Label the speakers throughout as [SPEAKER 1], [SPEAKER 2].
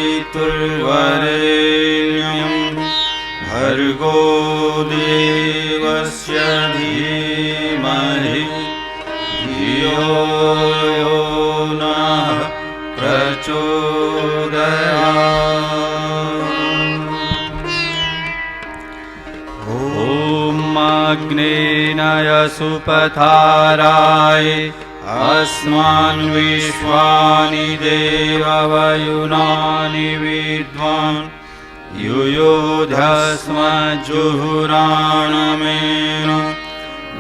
[SPEAKER 1] पितुर्वरेण्यं भर्गो देवस्य धीमहि धियो यो नः प्रचोदयात्। ॐ अग्नेनाय सुपथाराय अस्मान् विश्वानि देववयुनानि विद्वान् युयोधस्मज्जुहुराणमेन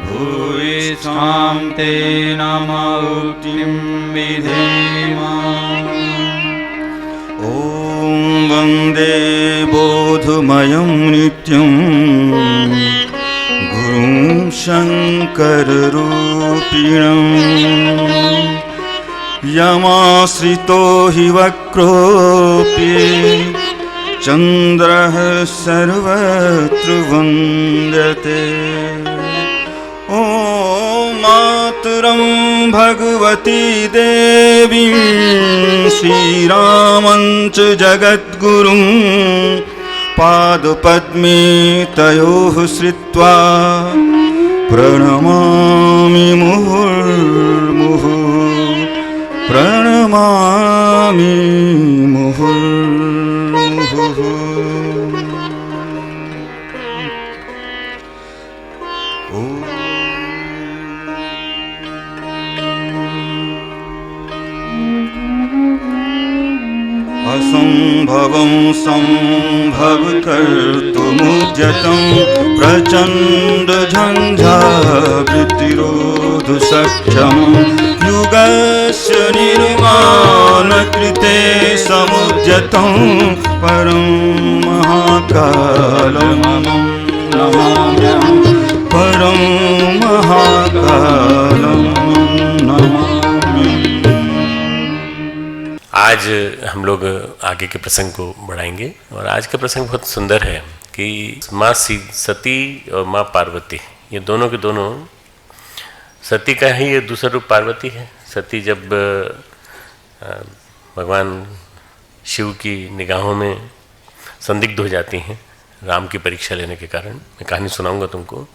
[SPEAKER 1] भुवि स्वां तेन मौक्तिं विधेम। ॐ वन्दे बोधमयं नित्यं गुरुं शङ्कररूपिणं यमाश्रितो हि वक्रोऽपि चन्द्रः सर्वत्र वन्द्यते। ॐ मातरं भगवती देवीं श्रीरामं च जगद्गुरुं पादपद्मे तयोः श्रित्वा प्रणमामि मुहुर्मुहुः प्रणमामि मुहुर्मुहुः। असंभवं संभवकर्तुमुद्यतं प्रचण्डझञ्झावृत्तिरोधशक्षं युगस्य निर्माणकृते समुद्यतं परं महाकालमहं नमाम्यहं परं महाकालं नमामि।
[SPEAKER 2] आज हम लोग आगे के प्रसंग को बढ़ाएंगे और आज का प्रसंग बहुत सुंदर है कि माँ सती और माँ पार्वती ये दोनों के दोनों, सती का ही ये दूसरा रूप पार्वती है। सती जब भगवान शिव की निगाहों में संदिग्ध हो जाती हैं राम की परीक्षा लेने के कारण, मैं कहानी सुनाऊंगा तुमको,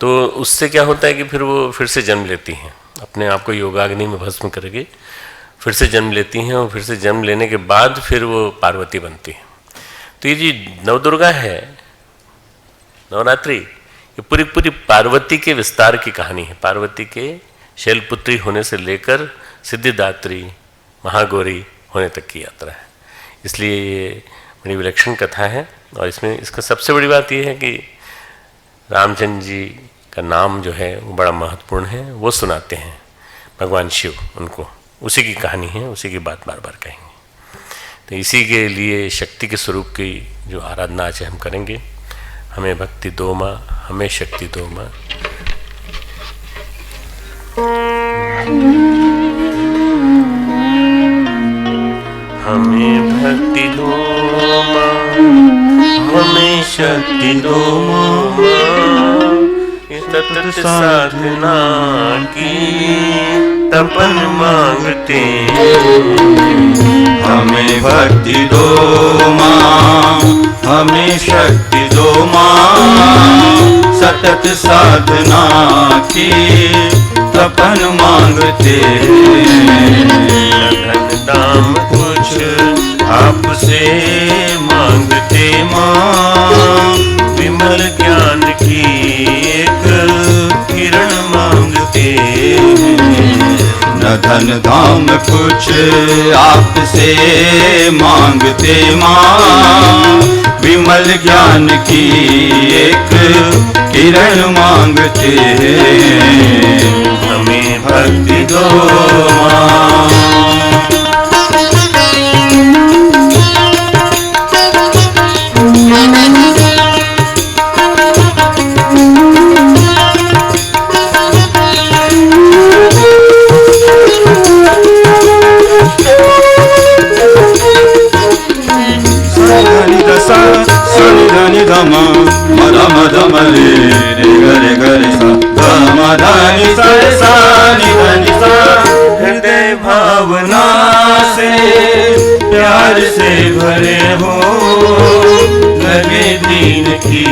[SPEAKER 2] तो उससे क्या होता है कि फिर वो फिर से जन्म लेती हैं, अपने आप को योगाग्नि में भस्म करके फिर से जन्म लेती हैं और फिर से जन्म लेने के बाद फिर वो पार्वती बनती है। तो ये जी नवदुर्गा है, नवरात्रि, ये पूरी पूरी पार्वती के विस्तार की कहानी है। पार्वती के शैलपुत्री होने से लेकर सिद्धिदात्री महागौरी होने तक की यात्रा है। इसलिए ये बड़ी विलक्षण कथा है और इसमें इसका सबसे बड़ी बात ये है कि रामचंद्र जी का नाम जो है वो बड़ा महत्वपूर्ण है। वो सुनाते हैं भगवान शिव उनको, उसी की कहानी है, उसी की बात बार बार कहेंगे। तो इसी के लिए शक्ति के स्वरूप की जो आराधना आज हम करेंगे, हमें भक्ति दो माँ, हमें शक्ति दो माँ। हमें भक्ति दो माँ, हमें शक्ति दो माँ, सतत साधना की तपन मांगते।
[SPEAKER 1] हमें भक्ति दो माँ, हमें शक्ति दो माँ, सतत साधना की तपन मांगते।
[SPEAKER 2] धन दाम कुछ आपसे मांगते माँ, विमल ज्ञान की एक किरण मांगते।
[SPEAKER 1] न धन धाम कुछ आपसे मांगते माँ, विमल ज्ञान की एक किरण मांगते।
[SPEAKER 2] हमें भक्ति दो माँ।
[SPEAKER 1] धनि धम मधम धमले रे गरे गरे सा धम धनि सरे सा नि धनि सा।
[SPEAKER 2] हृदय भावना
[SPEAKER 1] से प्यार से से भरे हो, लगे दीन की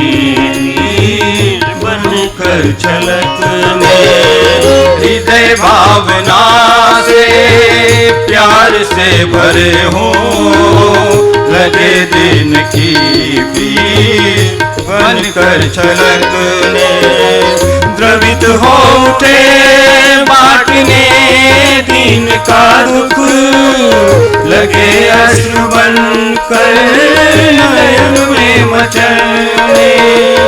[SPEAKER 1] हीर बनकर छलक में। हृदय भावना से प्यार से भरे हो, लगे दीन की हीर बनकर छलकने। द्रवित हो उठे बांटने दीन का दुख, लगे अश्रु बनकर नयन में मचलने।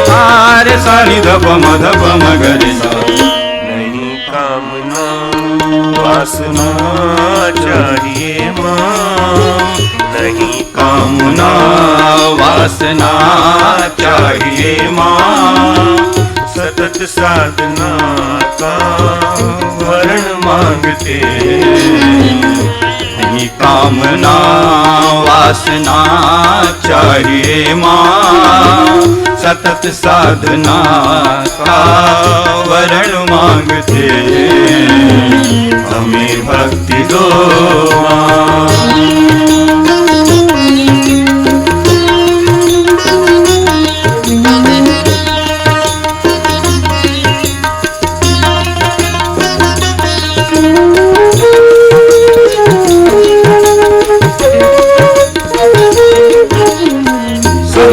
[SPEAKER 1] हार सानी धप मधप मगरि सा।
[SPEAKER 2] नहीं कामना वासना चाहिए माँ, नहीं
[SPEAKER 1] कामना वासना चाहिए माँ।
[SPEAKER 2] सतत साधना का वर्ण मांगते।
[SPEAKER 1] नहीं कामना वासना चाहिए माँ। सतत साधना का वर्ण मांगते। हमें भक्ति दो माँ।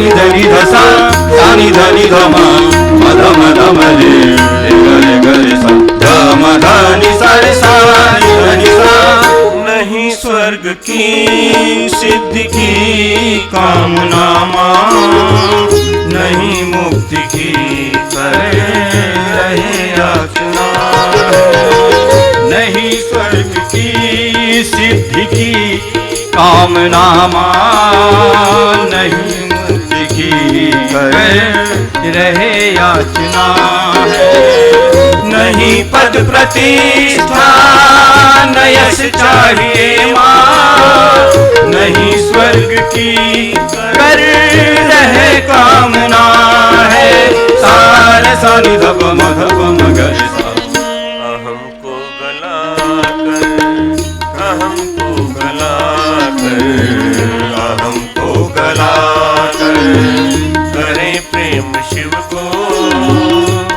[SPEAKER 1] धनी धसा सानी धनी धमा मध मध मरे गरे गरे सा धम धनी सारे सानी धनी सा।
[SPEAKER 2] नहीं स्वर्ग की सिद्धि की
[SPEAKER 1] कामना माँ,
[SPEAKER 2] नहीं मुक्ति की
[SPEAKER 1] करे रहे याचना। नहीं स्वर्ग की सिद्धि की कामना माँ, नहीं करे रहे याचना है।
[SPEAKER 2] नहीं पद प्रतिष्ठा
[SPEAKER 1] नयस चाहिए माँ,
[SPEAKER 2] नहीं स्वर्ग की
[SPEAKER 1] कर रहे कामना है। सारे सानी धप मधप मगरि सा।
[SPEAKER 2] अहम को गला कर, अहम को गला कर,
[SPEAKER 1] अहम को गला
[SPEAKER 2] करे प्रेम शिव को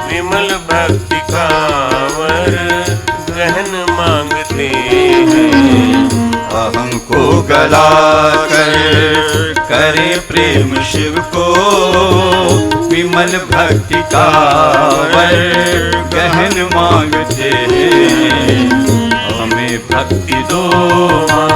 [SPEAKER 2] विमल भक्ति का वर गहन मांगते हैं।
[SPEAKER 1] अहम को गला कर करे प्रेम शिव को विमल भक्ति का वर गहन मांगते हैं। हमें भक्ति दो माँ।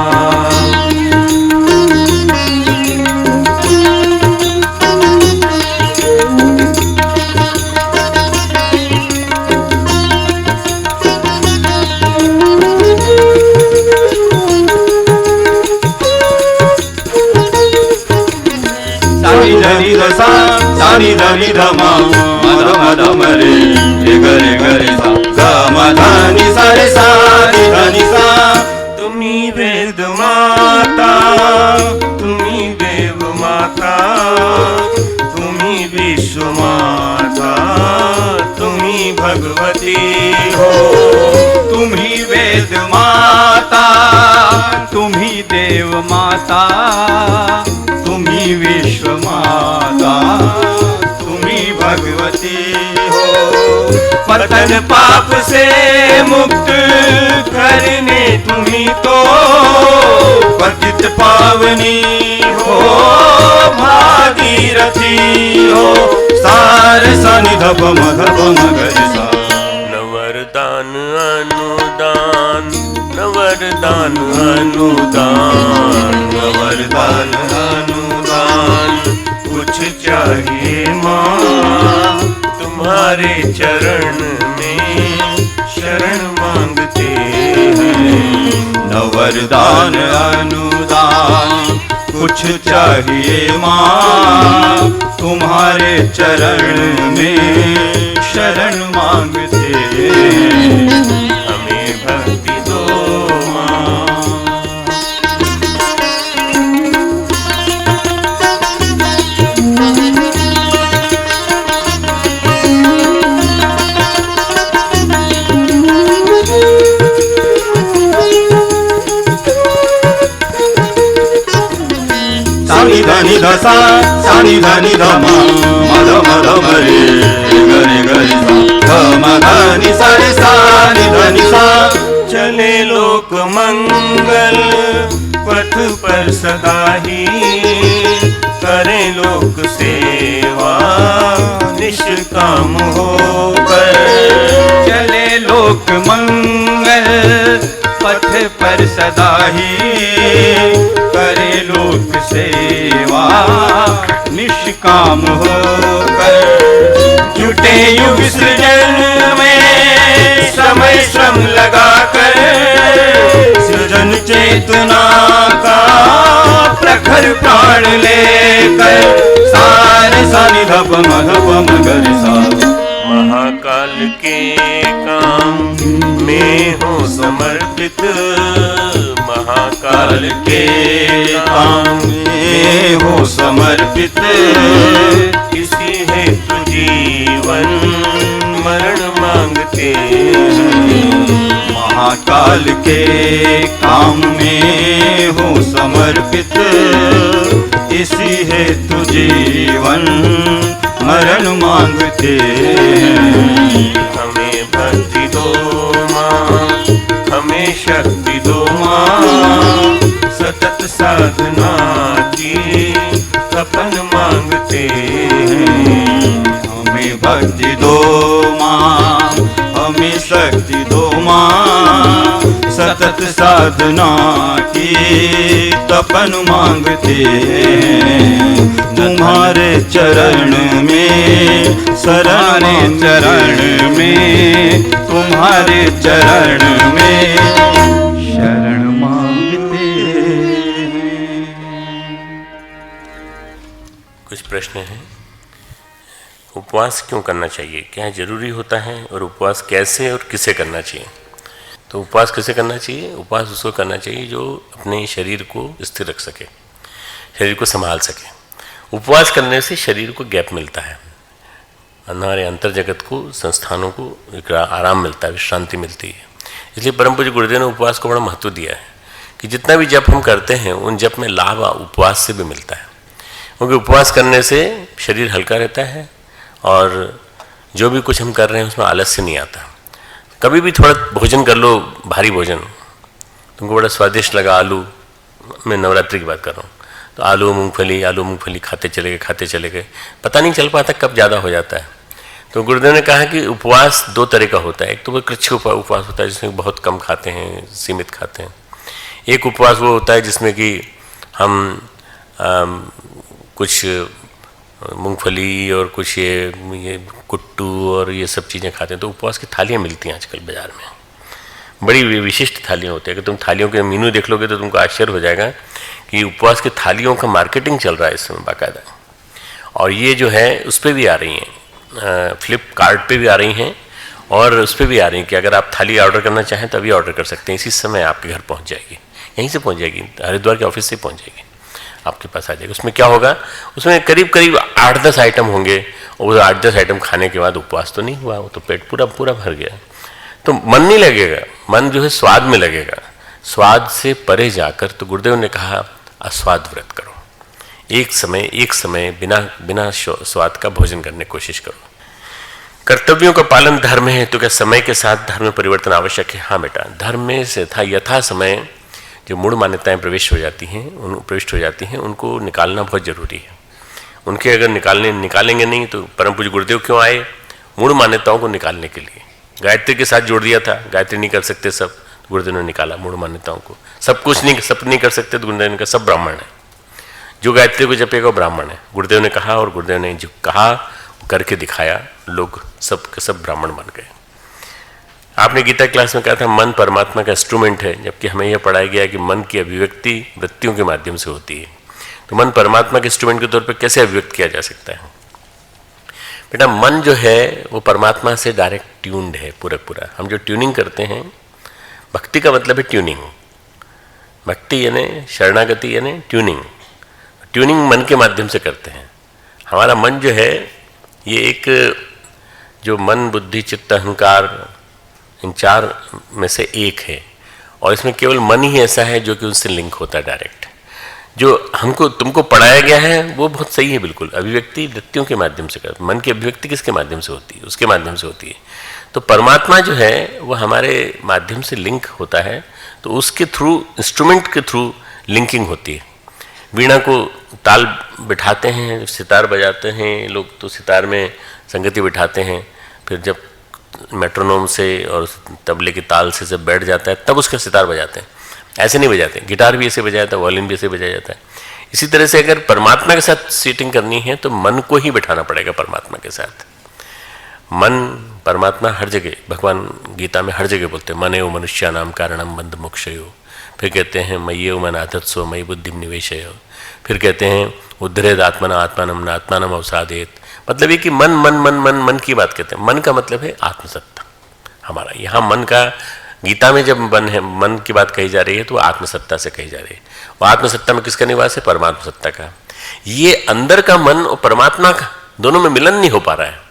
[SPEAKER 1] धनी धसा सानी धनी धमा मध मध मरे गरे गरे सा धम धनी सारे सानी धनी सा।
[SPEAKER 2] तुम्ही वेद माता, तुम्ही देव माता, तुम्ही विश्व माता, तुम्ही भगवती हो।
[SPEAKER 1] तुम्ही वेद माता, तुम्ही देव माता, तुम्ही विश्व माता, तुम्ही भगवती हो।
[SPEAKER 2] पतन पाप से मुक्त करने तुम्ही तो
[SPEAKER 1] पतित पावनी हो, भागीरथी हो। सार सनि धप मधप मगरि सा।
[SPEAKER 2] नवरदान अनुदान, नवरदान अनुदान,
[SPEAKER 1] नवरदान अनुदान
[SPEAKER 2] कुछ चाहिए माँ, तुम्हारे चरण में शरण मांगते हैं।
[SPEAKER 1] नवरदान अनुदान कुछ चाहिए माँ, तुम्हारे चरण में शरण मांगते हैं।
[SPEAKER 2] हमें भक्ति दो माँ।
[SPEAKER 1] सा सा नि ध नि ध म ध म रे ग सा ध म ध नि सा रे सा नि ध नि सा।
[SPEAKER 2] चले लोक मंगल पथ पर सदा ही, करे लोक सेवा निष्काम होकर।
[SPEAKER 1] चले लोक मंगल पथ पर सदा ही, करे लोक सेवा निष्काम होकर।
[SPEAKER 2] जुटे युग सृजन में समय श्रम लगाकर,
[SPEAKER 1] सृजन चेतना का प्रखर प्राण लेकर। सारे सा नि ध प म ग रे सा।
[SPEAKER 2] महाकाल के काम में हो समर्पित, महाकाल
[SPEAKER 1] के काम में हो समर्पित।
[SPEAKER 2] इसी हेतु जीवन मरण मांगते हैं।
[SPEAKER 1] महाकाल के काम में हो समर्पित, इसी हेतु जीवन मरण मांगते हैं।
[SPEAKER 2] हमें भक्ति दो माँ, हमें शक्ति दो माँ, सतत साधना की तपन मांगते हैं।
[SPEAKER 1] हमें भक्ति दो माँ, हमें शक्ति दो माँ, सतत साधना की तपन मांगते हैं। तुम्हारे चरण में शरण, चरण में तुम्हारे चरण में शरण मांगते हैं।
[SPEAKER 2] कुछ प्रश्न हैं। उपवास क्यों करना चाहिए, क्या जरूरी होता है, और उपवास कैसे और किसे करना चाहिए? तो उपवास किसे करना चाहिए? उपवास उसको करना चाहिए जो अपने शरीर को स्थिर रख सके, शरीर को संभाल सके। उपवास करने से शरीर को गैप मिलता है, हमारे अंतर जगत को, संस्थानों को एक आराम मिलता है, विश्रांति मिलती है। इसलिए परम पूज्य गुरुदेव ने उपवास को बड़ा महत्व दिया है कि जितना भी जप हम करते हैं उन जप में लाभ उपवास से भी मिलता है, क्योंकि उपवास करने से शरीर हल्का रहता है और जो भी कुछ हम कर रहे हैं उसमें आलस्य नहीं आता। कभी भी थोड़ा भोजन कर लो, भारी भोजन तुमको बड़ा स्वादिष्ट लगा, आलू, मैं नवरात्रि की बात कर रहा हूँ, तो आलू मूंगफली खाते चले गए, पता नहीं चल पाता कब ज़्यादा हो जाता है। तो गुरुदेव ने कहा कि उपवास दो तरह का होता है। एक तो वो कृच्छ उपवास होता है जिसमें बहुत कम खाते हैं, सीमित खाते हैं। एक उपवास वो होता है जिसमें कि हम कुछ मूंगफली और कुछ ये कुट्टू और ये सब चीज़ें खाते हैं। तो उपवास की थालियाँ मिलती हैं आजकल बाज़ार में, बड़ी विशिष्ट थालियाँ होती है कि तुम थालियों के मेनू देख लोगे तो तुमको आश्चर्य हो जाएगा कि उपवास की थालियों का मार्केटिंग चल रहा है इस समय बाकायदा। और ये जो है उस पर भी आ रही हैं, फ्लिपकार्ट पे भी आ रही हैं और उस पर भी आ रही हैं कि अगर आप थाली ऑर्डर करना चाहें तो अभी ऑर्डर कर सकते हैं, इसी समय आपके घर पहुँच जाएगी, यहीं से पहुँच जाएगी, हरिद्वार के ऑफिस से पहुँच जाएगी, आपके पास आ जाएगी। उसमें क्या होगा, उसमें करीब करीब 8-10 आइटम होंगे और वो 8-10 आइटम खाने के बाद उपवास तो नहीं हुआ, वो तो पेट पूरा भर गया, तो मन नहीं लगेगा, मन जो है स्वाद में लगेगा। स्वाद से परे जाकर तो गुरुदेव ने कहा अस्वाद व्रत करो, एक समय बिना स्वाद का भोजन करने की कोशिश करो। कर्तव्यों का पालन धर्म है, तो क्या समय के साथ धर्म में परिवर्तन आवश्यक है? हाँ बेटा, धर्म में से था यथा समय जो मूढ़ मान्यताएं प्रविष्ट हो जाती हैं उनको निकालना बहुत जरूरी है। उनके अगर निकालेंगे नहीं तो परम पूज्य गुरुदेव क्यों आए? मूढ़ मान्यताओं को निकालने के लिए। गायत्री के साथ जोड़ दिया था, गायत्री नहीं कर सकते सब, तो गुरुदेव ने निकाला मूढ़ मान्यताओं को। सब नहीं कर सकते तो गुरुदेव ने कहा सब ब्राह्मण है, जो गायत्री को जपेगा वो ब्राह्मण है, गुरुदेव ने कहा। और गुरुदेव ने जो कहा वो करके दिखाया, लोग सब ब्राह्मण बन गए। आपने गीता क्लास में कहा था मन परमात्मा का इंस्ट्रूमेंट है, जबकि हमें यह पढ़ाया गया है कि मन की अभिव्यक्ति वृत्तियों के माध्यम से होती है। तो मन परमात्मा के इंस्ट्रूमेंट के तौर पर कैसे अभिव्यक्त किया जा सकता है? बेटा, मन जो है वो परमात्मा से डायरेक्ट ट्यून्ड है पूरा। हम जो ट्यूनिंग करते हैं, भक्ति का मतलब है ट्यूनिंग। भक्ति यानी शरणागति यानी ट्यूनिंग मन के माध्यम से करते हैं। हमारा मन जो है ये एक जो मन बुद्धि चित्त अहंकार इन चार में से एक है, और इसमें केवल मन ही ऐसा है जो कि उनसे लिंक होता है डायरेक्ट। जो हमको तुमको पढ़ाया गया है वो बहुत सही है, बिल्कुल। अभिव्यक्ति वृत्तियों के माध्यम से कर, मन की अभिव्यक्ति किसके माध्यम से होती है? उसके माध्यम से होती है। तो परमात्मा जो है वो हमारे माध्यम से लिंक होता है, तो उसके थ्रू, इंस्ट्रूमेंट के थ्रू लिंकिंग होती है। वीणा को ताल बिठाते हैं, सितार बजाते हैं लोग, तो सितार में संगति बिठाते हैं, फिर जब मेट्रोनोम से और तबले की ताल से जब बैठ जाता है तब उसका सितार बजाते हैं, ऐसे नहीं बजाते। गिटार भी ऐसे बजाया जाता है, वायलिन भी ऐसे बजाया जाता है। इसी तरह से अगर परमात्मा के साथ सेटिंग करनी है तो मन को ही बिठाना पड़ेगा परमात्मा के साथ। मन, परमात्मा हर जगह, भगवान गीता में हर जगह बोलते हैं, मन एव मनुष्या नाम कारणम बंध मोक्षयो। फिर कहते हैं मय्येव मन आधत्सो मयि बुद्धिम निवेशयो। फिर कहते हैं उद्धरेद आत्मना आत्मानम न आत्मानम अवसादेत। मतलब ये कि मन मन मन मन मन की बात कहते हैं। मन का मतलब है आत्मसत्ता हमारा। यहाँ मन का, गीता में जब मन है, मन की बात कही जा रही है तो आत्मसत्ता से कही जा रही है। वो आत्मसत्ता में किसका निवास है? परमात्मा सत्ता का। ये अंदर का मन और परमात्मा का दोनों में मिलन नहीं हो पा रहा है।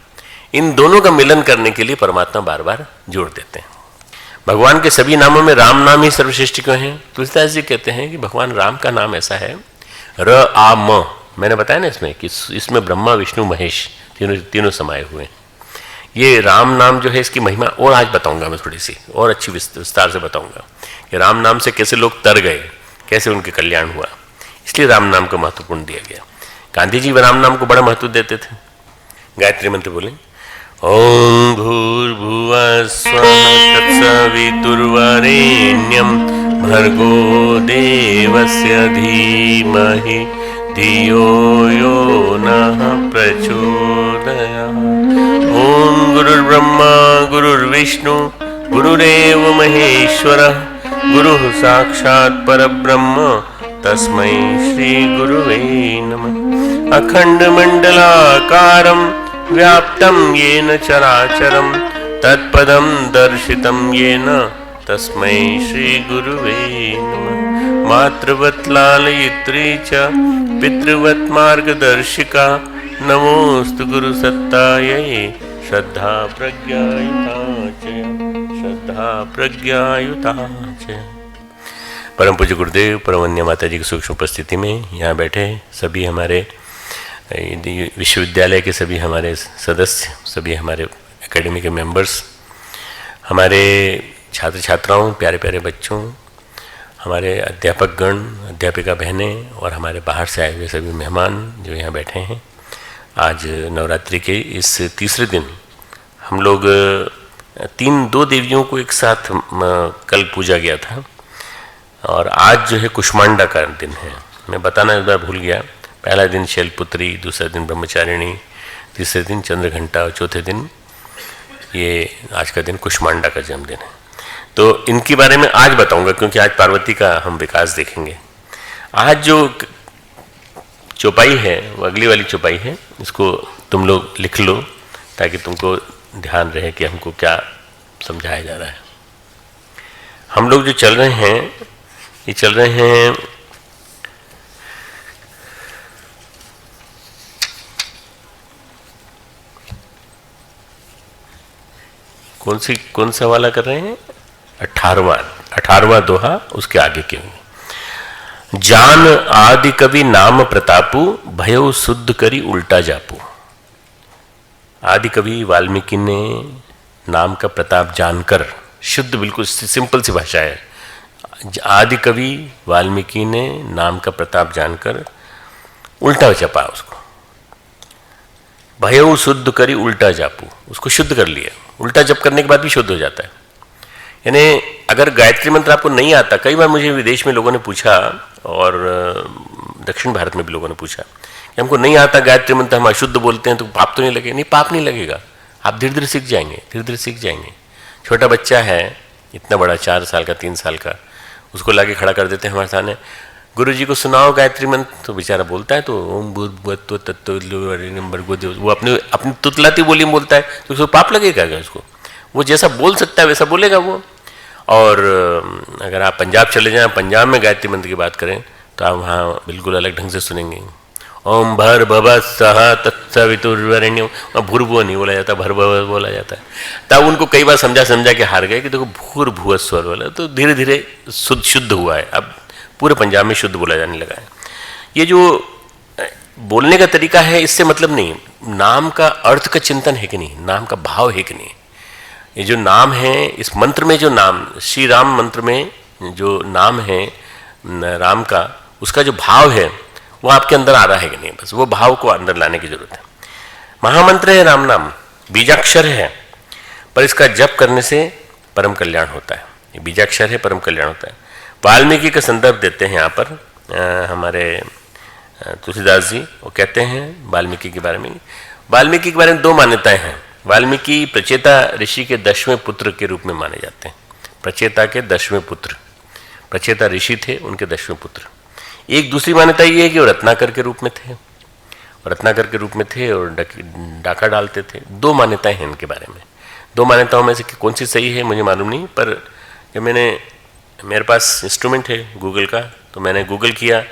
[SPEAKER 2] इन दोनों का मिलन करने के लिए परमात्मा बार बार जोड़ देते हैं। भगवान के सभी नामों में राम नाम ही सर्वश्रेष्ठ क्यों है? तुलसीदास जी कहते हैं कि भगवान राम का नाम ऐसा है, र आ म, मैंने बताया ना इसमें कि इसमें ब्रह्मा विष्णु महेश तीनों समाये हुए हैं। ये राम नाम जो है इसकी महिमा और आज बताऊंगा मैं, थोड़ी सी और अच्छी विस्तार से बताऊंगा कि राम नाम से कैसे लोग तर गए, कैसे उनके कल्याण हुआ। इसलिए राम नाम को महत्वपूर्ण दिया गया। गांधी जी राम नाम को बड़ा महत्व देते थे। गायत्री मंत्र बोले, ओम भूर्भुवः स्वः तत्सवितुर्वरेण्यं भर्गो देवस्य धीमहि धियो यो नः प्रचोदयात्। ओम गुरुर्ब्रह्मा गुरुर्विष्णु गुरुरेव महेश्वरः गुरुः साक्षात् परब्रह्म तस्मै श्री गुरुवे नमः। अखण्डमण्डलाकारं व्याप्तं येन चराचरं तत्पदं दर्शितं येन तस्मै श्री गुरुवे नमः। मातृवत् लालयित्री च पितृवत् मार्गदर्शिका नमोस्तु गुरुसत्तायै श्रद्धा प्रज्ञायुता च, श्रद्धा प्रज्ञायुता च। परम पूज्य गुरुदेव परमवन्य माता जी की सूक्ष्म उपस्थिति में यहाँ बैठे सभी हमारे विश्वविद्यालय के सभी हमारे सदस्य, सभी हमारे एकेडमी के मेंबर्स, हमारे छात्र छात्राओं, प्यारे प्यारे बच्चों, हमारे अध्यापक गण, अध्यापिका बहनें और हमारे बाहर से आए हुए सभी मेहमान जो यहाँ बैठे हैं। आज नवरात्रि के इस तीसरे दिन हम लोग दो देवियों को एक साथ कल पूजा गया था और आज जो है कुष्मांडा का दिन है। मैं बताना इस बार भूल गया। पहला दिन शैलपुत्री, दूसरा दिन ब्रह्मचारिणी, तीसरे दिन चंद्रघंटा और चौथे दिन ये आज का दिन कुष्मांडा का जन्मदिन है। तो इनके बारे में आज बताऊंगा क्योंकि आज पार्वती का हम विकास देखेंगे। आज जो चौपाई है वो अगली वाली चौपाई है, इसको तुम लोग लिख लो ताकि तुमको ध्यान रहे कि हमको क्या समझाया जा रहा है। हम लोग जो चल रहे हैं ये चल रहे हैं कौन सा वाला कर रहे हैं? 18वां दोहा, उसके आगे क्यों? जान आदि कवि नाम प्रतापु भयो शुद्ध करी उल्टा जापू। आदि कवि वाल्मीकि ने नाम का प्रताप जानकर, शुद्ध बिल्कुल सिंपल सी भाषा है, आदि कवि वाल्मीकि ने नाम का प्रताप जानकर उल्टा जपा उसको। भयो शुद्ध करी उल्टा जापू, उसको शुद्ध कर लिया। उल्टा जप करने के बाद भी शुद्ध हो जाता है। यानी अगर गायत्री मंत्र आपको नहीं आता, कई बार मुझे विदेश में लोगों ने पूछा और दक्षिण भारत में भी लोगों ने पूछा कि हमको नहीं आता गायत्री मंत्र, हम अशुद्ध बोलते हैं तो पाप तो नहीं लगेगा? नहीं, पाप नहीं लगेगा। आप धीरे धीरे सीख जाएंगे, धीरे धीरे सीख जाएंगे। छोटा बच्चा है इतना बड़ा, 4 साल का, 3 साल का, उसको लाके खड़ा कर देते हैं हमारे सामने, गुरु जी को सुनाओ गायत्री मंत्र, तो बेचारा बोलता है तो ओम भूर्भुवः तत्सवितुर्वरेण्यं भर्गो देवस्य, वो अपनी तुतलाती बोली में बोलता है तो उसको पाप लगेगा क्या? उसको वो जैसा बोल सकता है वैसा बोलेगा वो। और अगर आप पंजाब चले जाएं, पंजाब में गायत्री मंत्र की बात करें तो आप वहाँ बिल्कुल अलग ढंग से सुनेंगे। ओम भर भव सह तत्सवितुर्वरेण्यं, भूर्भुव नहीं बोला जाता, भर भव बोला जाता है। तब उनको कई बार समझा के हार गए कि देखो भूर्भुव स्वर बोला, तो धीरे धीरे शुद्ध हुआ है। अब पूरे पंजाब में शुद्ध बोला जाने लगा है। ये जो बोलने का तरीका है इससे मतलब नहीं, नाम का अर्थ का चिंतन है कि नहीं, नाम का भाव है कि नहीं। ये जो नाम है, इस मंत्र में जो नाम, श्री राम मंत्र में जो नाम है राम का, उसका जो भाव है वो आपके अंदर आ रहा है कि नहीं, बस वो भाव को अंदर लाने की जरूरत है। महामंत्र है राम नाम, बीजाक्षर है, पर इसका जप करने से परम कल्याण होता है। ये बीजाक्षर है, परम कल्याण होता है। वाल्मीकि का संदर्भ देते हैं यहाँ पर हमारे तुलसीदास जी, वो कहते हैं वाल्मीकि के बारे में। वाल्मीकि के बारे में दो मान्यताएं हैं। वाल्मीकि प्रचेता ऋषि के 10वें पुत्र के रूप में माने जाते हैं। प्रचेता के 10वें पुत्र, प्रचेता ऋषि थे, उनके 10वें पुत्र। एक दूसरी मान्यता ये है कि वो रत्नाकर के रूप में थे, रत्नाकर के रूप में थे और डाका डालते थे। दो मान्यताएं हैं इनके बारे में। दो मान्यताओं में से कौन सी सही है मुझे मालूम नहीं, पर जब मेरे पास इंस्ट्रूमेंट है गूगल का, तो मैंने गूगल किया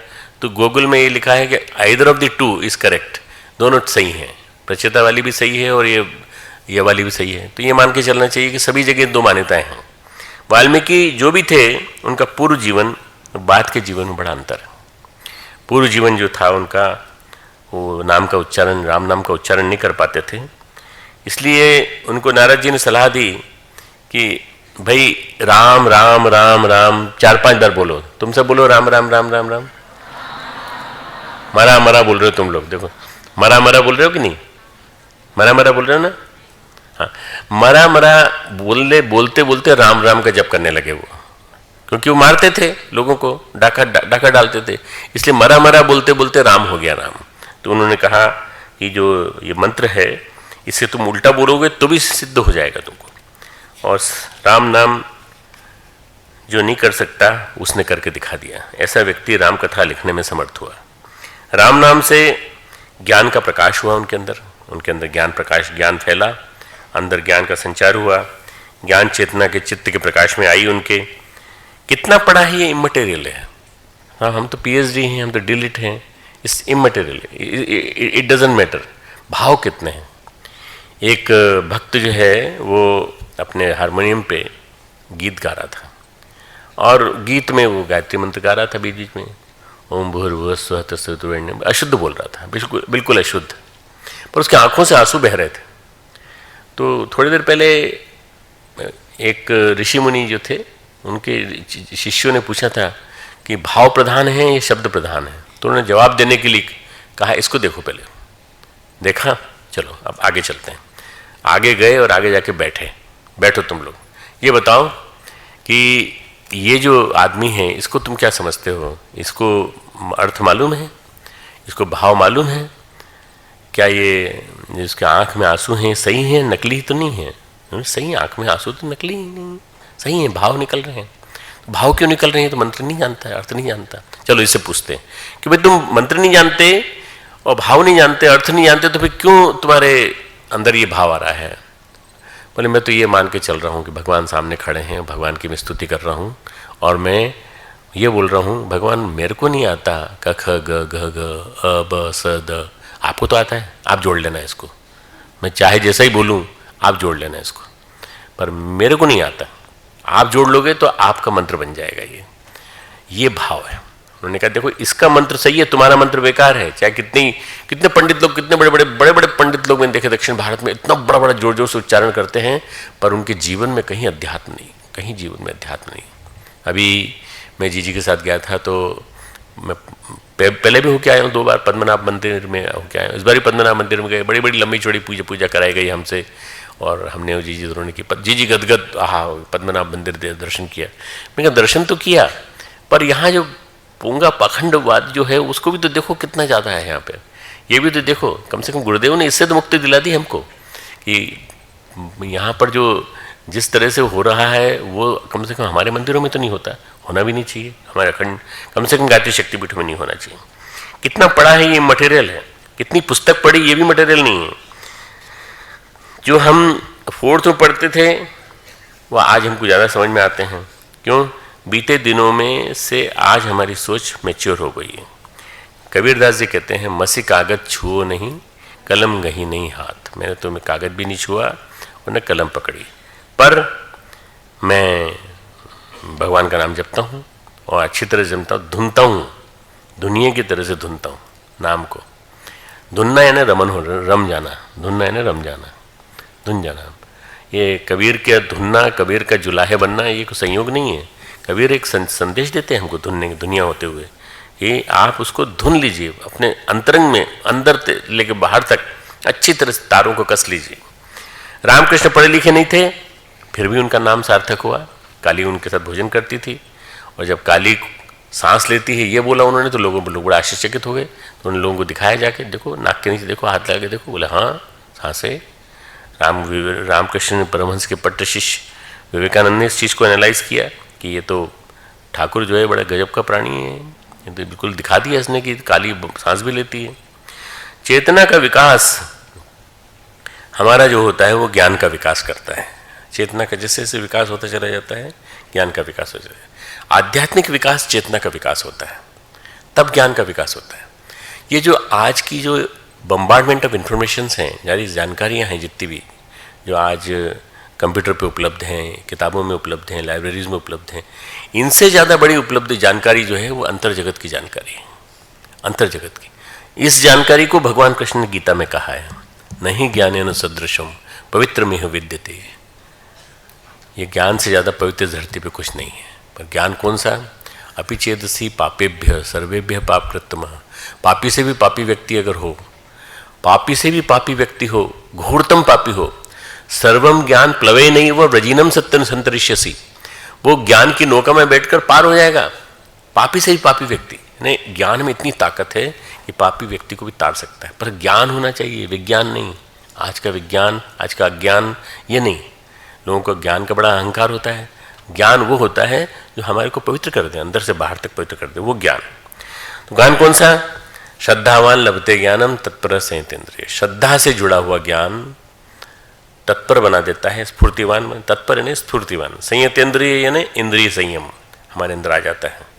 [SPEAKER 2] तो गूगल में ये लिखा है कि either of the two is correct, दोनों सही हैं। प्रचेता वाली भी सही है और ये वाली भी सही है। तो ये मान के चलना चाहिए कि सभी जगह दो मान्यताएं हैं। वाल्मीकि जो भी थे, उनका पूर्व जीवन बाद के जीवन में बड़ा अंतर है। पूर्व जीवन जो था उनका, वो नाम का उच्चारण, राम नाम का उच्चारण नहीं कर पाते थे, इसलिए उनको नारद जी ने सलाह दी कि भाई राम राम राम राम 4-5 बार बोलो। तुम सब बोलो राम राम राम राम राम। मरा मरा बोल रहे हो तुम लोग, देखो मरा मरा बोल रहे हो कि नहीं, मरा मरा बोल रहे हो ना। हाँ, मरा मरा बोलते बोलते राम राम का जप करने लगे वो, क्योंकि वो मारते थे लोगों को, डाका डालते थे, इसलिए मरा मरा बोलते बोलते राम हो गया राम। तो उन्होंने कहा कि जो ये मंत्र है इससे तुम उल्टा बोलोगे तो भी सिद्ध हो जाएगा तुमको। और राम नाम जो नहीं कर सकता उसने करके दिखा दिया। ऐसा व्यक्ति राम कथा लिखने में समर्थ हुआ। राम नाम से ज्ञान का प्रकाश हुआ उनके अंदर ज्ञान प्रकाश, ज्ञान फैला, अंदर ज्ञान का संचार हुआ, ज्ञान चेतना के चित्त के प्रकाश में आई उनके। कितना पढ़ा है ये इमटेरियल है। हाँ, हम तो पीएचडी हैं, हम तो डिलिट हैं, इस इमटेरियल, इट डजंट मैटर भाव कितने हैं। एक भक्त जो है वो अपने हारमोनियम पे गीत गा रहा था और गीत में वो गायत्री मंत्र गा रहा था बीच बीच में, ओम भूर्भुवः स्वः तत्सवितुर्वरेण्यम्, अशुद्ध बोल रहा था, बिल्कुल अशुद्ध, पर उसकी आंखों से आंसू बह रहे थे। तो थोड़ी देर पहले एक ऋषि मुनि जो थे, उनके शिष्यों ने पूछा था कि भाव प्रधान है या शब्द प्रधान है। तो उन्होंने जवाब देने के लिए कहा इसको देखो पहले। देखा, चलो अब आगे चलते हैं। आगे गए और आगे जाके बैठो तुम लोग, ये बताओ कि ये जो आदमी है इसको तुम क्या समझते हो, इसको अर्थ मालूम है, इसको भाव मालूम है क्या, ये जिसके आंख में आंसू हैं सही है, नकली तो नहीं है। सही, आंख में आंसू तो नकली नहीं, सही है, भाव निकल रहे हैं। भाव क्यों निकल रहे हैं? तो मंत्र नहीं जानता है, अर्थ नहीं जानता। चलो इससे पूछते हैं कि भाई तुम मंत्र नहीं जानते और भाव नहीं जानते, अर्थ नहीं जानते, तो फिर क्यों तुम्हारे अंदर ये भाव आ रहा है? बोले मैं तो ये मान के चल रहा हूँ कि भगवान सामने खड़े हैं, भगवान की मैं स्तुति कर रहा हूँ और मैं ये बोल रहा हूँ भगवान मेरे को नहीं आता क ख ग घ घ अ ब स द, आपको तो आता है, आप जोड़ लेना इसको। मैं चाहे जैसा ही बोलूँ आप जोड़ लेना इसको, पर मेरे को नहीं आता। आप जोड़ लोगे तो आपका मंत्र बन जाएगा। ये भाव है। उन्होंने कहा देखो इसका मंत्र सही है, तुम्हारा मंत्र बेकार है। चाहे कितने पंडित लोग, कितने बड़े बड़े पंडित लोग मैंने देखे दक्षिण भारत में इतना बड़ा बड़ा जोर जोर से उच्चारण करते हैं, पर उनके जीवन में कहीं अध्यात्म नहीं, कहीं जीवन में अध्यात्म नहीं। अभी मैं जीजी के साथ गया था, तो मैं पहले भी होके आया हूँ 2 बार, पद्मनाभ मंदिर में होके आया हूँ। इस बार ही पद्मनाभ मंदिर में गए, बड़ी बड़ी लंबी चौड़ी पूजा कराई गई हमसे और हमने जीजी दोनों ने की। जीजी गदगद पद्मनाभ मंदिर दर्शन किया। मैंने कहा दर्शन तो किया, पर यहाँ जो पूंगा पाखंडवाद जो है उसको भी तो देखो कितना ज़्यादा है यहाँ पे। ये भी तो देखो, कम से कम गुरुदेव ने इससे तो मुक्ति दिला दी हमको कि यहाँ पर जो जिस तरह से हो रहा है वो कम से कम हमारे मंदिरों में तो नहीं होता, होना भी नहीं चाहिए। हमारे अखंड कम से कम गायत्री शक्तिपीठ में नहीं होना चाहिए। कितना पढ़ा है ये मटेरियल है, कितनी पुस्तक पढ़ी ये भी मटेरियल नहीं है। जो हम 4th में पढ़ते थे वो आज हमको ज़्यादा समझ में आते हैं। क्यों? बीते दिनों में से आज हमारी सोच मैच्योर हो गई है। कबीरदास जी कहते हैं मसी कागज छुओ नहीं, कलम गही नहीं हाथ। मैंने तो कागज भी नहीं छुआ और न कलम पकड़ी, पर मैं भगवान का नाम जपता हूँ और अच्छी तरह जपता हूँ, धुनता हूँ, दुनिया की तरह से धुनता हूँ नाम को। धुनना यानी रमन हो, रम जाना, धुनना यानी रम जाना, धुन जाना। ये कबीर के धुनना, कबीर का जुलाहे बनना, ये कोई संयोग नहीं है। कबीर एक संदेश देते हैं हमको धुनने, दुनिया होते हुए, कि आप उसको धुन लीजिए अपने अंतरंग में, अंदर से लेके बाहर तक अच्छी तरह से तारों को कस लीजिए। रामकृष्ण पढ़े लिखे नहीं थे, फिर भी उनका नाम सार्थक हुआ। काली उनके साथ भोजन करती थी, और जब काली सांस लेती है ये बोला उन्होंने, तो लोग बड़ा आश्चर्यचकित हो गए। तो उन लोगों को दिखाया जाके, देखो नाक के नीचे देखो, हाथ लगा के देखो, बोले हाँ सांसें। रामकृष्ण परमहंस के पट्ट शिष्य विवेकानंद ने इस चीज़ को एनालाइज किया कि ये तो ठाकुर जो है बड़ा गजब का प्राणी है, ये तो बिल्कुल दिखा दिया इसने कि काली सांस भी लेती है। चेतना का विकास हमारा जो होता है वो ज्ञान का विकास करता है। चेतना का जैसे जैसे विकास होता चला जाता है, ज्ञान का विकास हो जाता है। आध्यात्मिक विकास चेतना का विकास होता है, तब ज्ञान का विकास होता है। ये जो आज की जो बम्बार्डमेंट ऑफ इंफॉर्मेशंस हैं, यानी जानकारियाँ हैं जितनी भी, जो आज कंप्यूटर पे उपलब्ध हैं, किताबों में उपलब्ध हैं, लाइब्रेरीज में उपलब्ध हैं, इनसे ज़्यादा बड़ी उपलब्ध जानकारी जो है वो अंतर जगत की जानकारी है, अंतर जगत की। इस जानकारी को भगवान कृष्ण ने गीता में कहा है, नहीं ज्ञानेन सदृशम पवित्र में विद्यते। ये ज्ञान से ज़्यादा पवित्र धरती पे कुछ नहीं है। पर ज्ञान कौन सा? अपि चेदसि पापेभ्य सर्वेभ्य पाप कृतमः। पापी से भी पापी व्यक्ति अगर हो, पापी से भी पापी व्यक्ति हो, घोरतम पापी हो, सर्वम ज्ञान प्लवे नहीं वह व्रजीनम सत्यन संतरिष्यसि, वो ज्ञान की नौका में बैठकर पार हो जाएगा। पापी से भी पापी व्यक्ति, नहीं, ज्ञान में इतनी ताकत है कि पापी व्यक्ति को भी तार सकता है। पर ज्ञान होना चाहिए, विज्ञान नहीं। आज का विज्ञान, आज का अज्ञान ये नहीं। लोगों को ज्ञान का बड़ा अहंकार होता है। ज्ञान वो होता है जो हमारे को पवित्र कर दे, अंदर से बाहर तक पवित्र कर दे, वो ज्ञान। तो ज्ञान कौन सा? श्रद्धावान लभते ज्ञानम तत्पर संयतेन्द्रिय। श्रद्धा से जुड़ा हुआ ज्ञान तत्पर बना देता है, स्फूर्तिवान, तत्पर यानी स्फूर्तिवान, संयतेन्द्रिय यानी इंद्रिय संयम हमारे अंदर आ जाता है।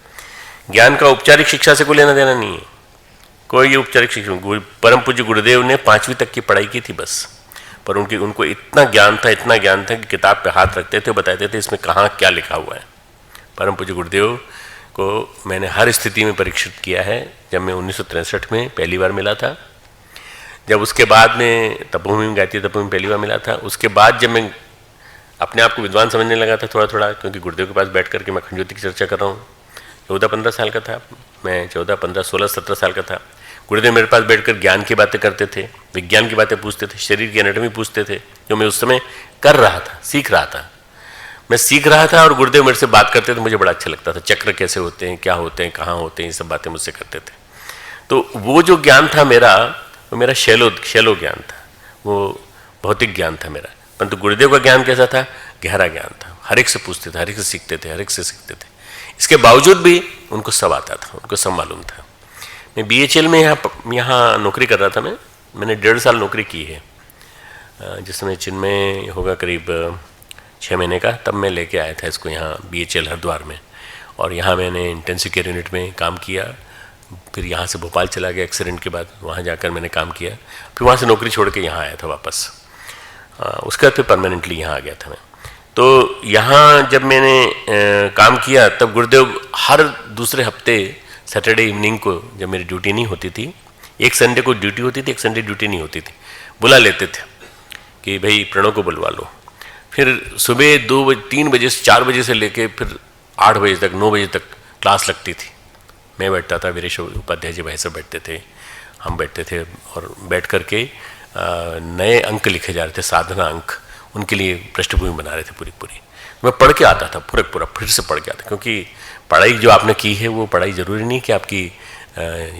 [SPEAKER 2] ज्ञान का औपचारिक शिक्षा से कोई लेना देना नहीं है। कोई औपचारिक शिक्षा, परम पूज्य गुरुदेव ने 5वीं तक की पढ़ाई की थी बस, पर उनको इतना ज्ञान था, इतना ज्ञान था कि किताब पे हाथ रखते थे, बताते थे इसमें कहाँ क्या लिखा हुआ है। परम पूज्य गुरुदेव को मैंने हर स्थिति में परीक्षित किया है। जब मैं 1963 में पहली बार मिला था, जब उसके बाद में तपोभूमि में गायत्री तपोभूमि में पहली बार मिला था, उसके बाद जब मैं अपने आप को विद्वान समझने लगा था थोड़ा थोड़ा, क्योंकि गुरुदेव के पास बैठ करके मैं अखंड ज्योति की चर्चा कर रहा हूँ। 14-15 साल का था मैं, 14, 15, 16, 17 साल का था। गुरुदेव मेरे पास बैठकर ज्ञान की बातें करते थे, विज्ञान की बातें पूछते थे, शरीर की एनाटॉमी पूछते थे, जो मैं उस समय कर रहा था, सीख रहा था। मैं सीख रहा था और गुरुदेव मेरे से बात करते थे, मुझे बड़ा अच्छा लगता था। चक्र कैसे होते हैं, क्या होते हैं, कहाँ होते हैं, ये सब बातें मुझसे करते थे। तो वो जो ज्ञान था मेरा, वो मेरा शैलो ज्ञान था, वो भौतिक ज्ञान था मेरा। परंतु गुरुदेव का ज्ञान कैसा था? गहरा ज्ञान था। हर एक से पूछते थे, हर एक से सीखते थे, हर एक से सीखते थे। इसके बावजूद भी उनको सब आता था, उनको सब मालूम था। मैं BHL में यहाँ नौकरी कर रहा था। मैंने 1.5 साल नौकरी की है, जिसमें चिन्मय होगा करीब 6 महीने का, तब मैं लेके आया था इसको यहाँ BHL हरिद्वार में। और यहाँ मैंने इंटेंसिव केयर यूनिट में काम किया। फिर यहाँ से भोपाल चला गया एक्सीडेंट के बाद, वहाँ जाकर मैंने काम किया। फिर वहाँ से नौकरी छोड़ के यहाँ आया था वापस। उसके बाद फिर परमानेंटली यहाँ आ गया था मैं। तो यहाँ जब मैंने काम किया, तब गुरुदेव हर दूसरे हफ्ते सैटरडे इवनिंग को, जब मेरी ड्यूटी नहीं होती थी, एक संडे को ड्यूटी होती थी, एक संडे ड्यूटी नहीं होती थी, बुला लेते थे कि भाई प्रणव को बुलवा लो। फिर सुबह 3 बजे से 4 बजे से लेके फिर 8 बजे तक, 9 बजे तक क्लास लगती थी। मैं बैठता था, वीरेश उपाध्याय जी भाई सब बैठते थे, हम बैठते थे, और बैठ करके नए अंक लिखे जा रहे थे, साधना अंक, उनके लिए पृष्ठभूमि बना रहे थे पूरी। मैं पढ़ के आता था पूरा फिर से पढ़ के आता, क्योंकि पढ़ाई जो आपने की है वो पढ़ाई ज़रूरी नहीं कि आपकी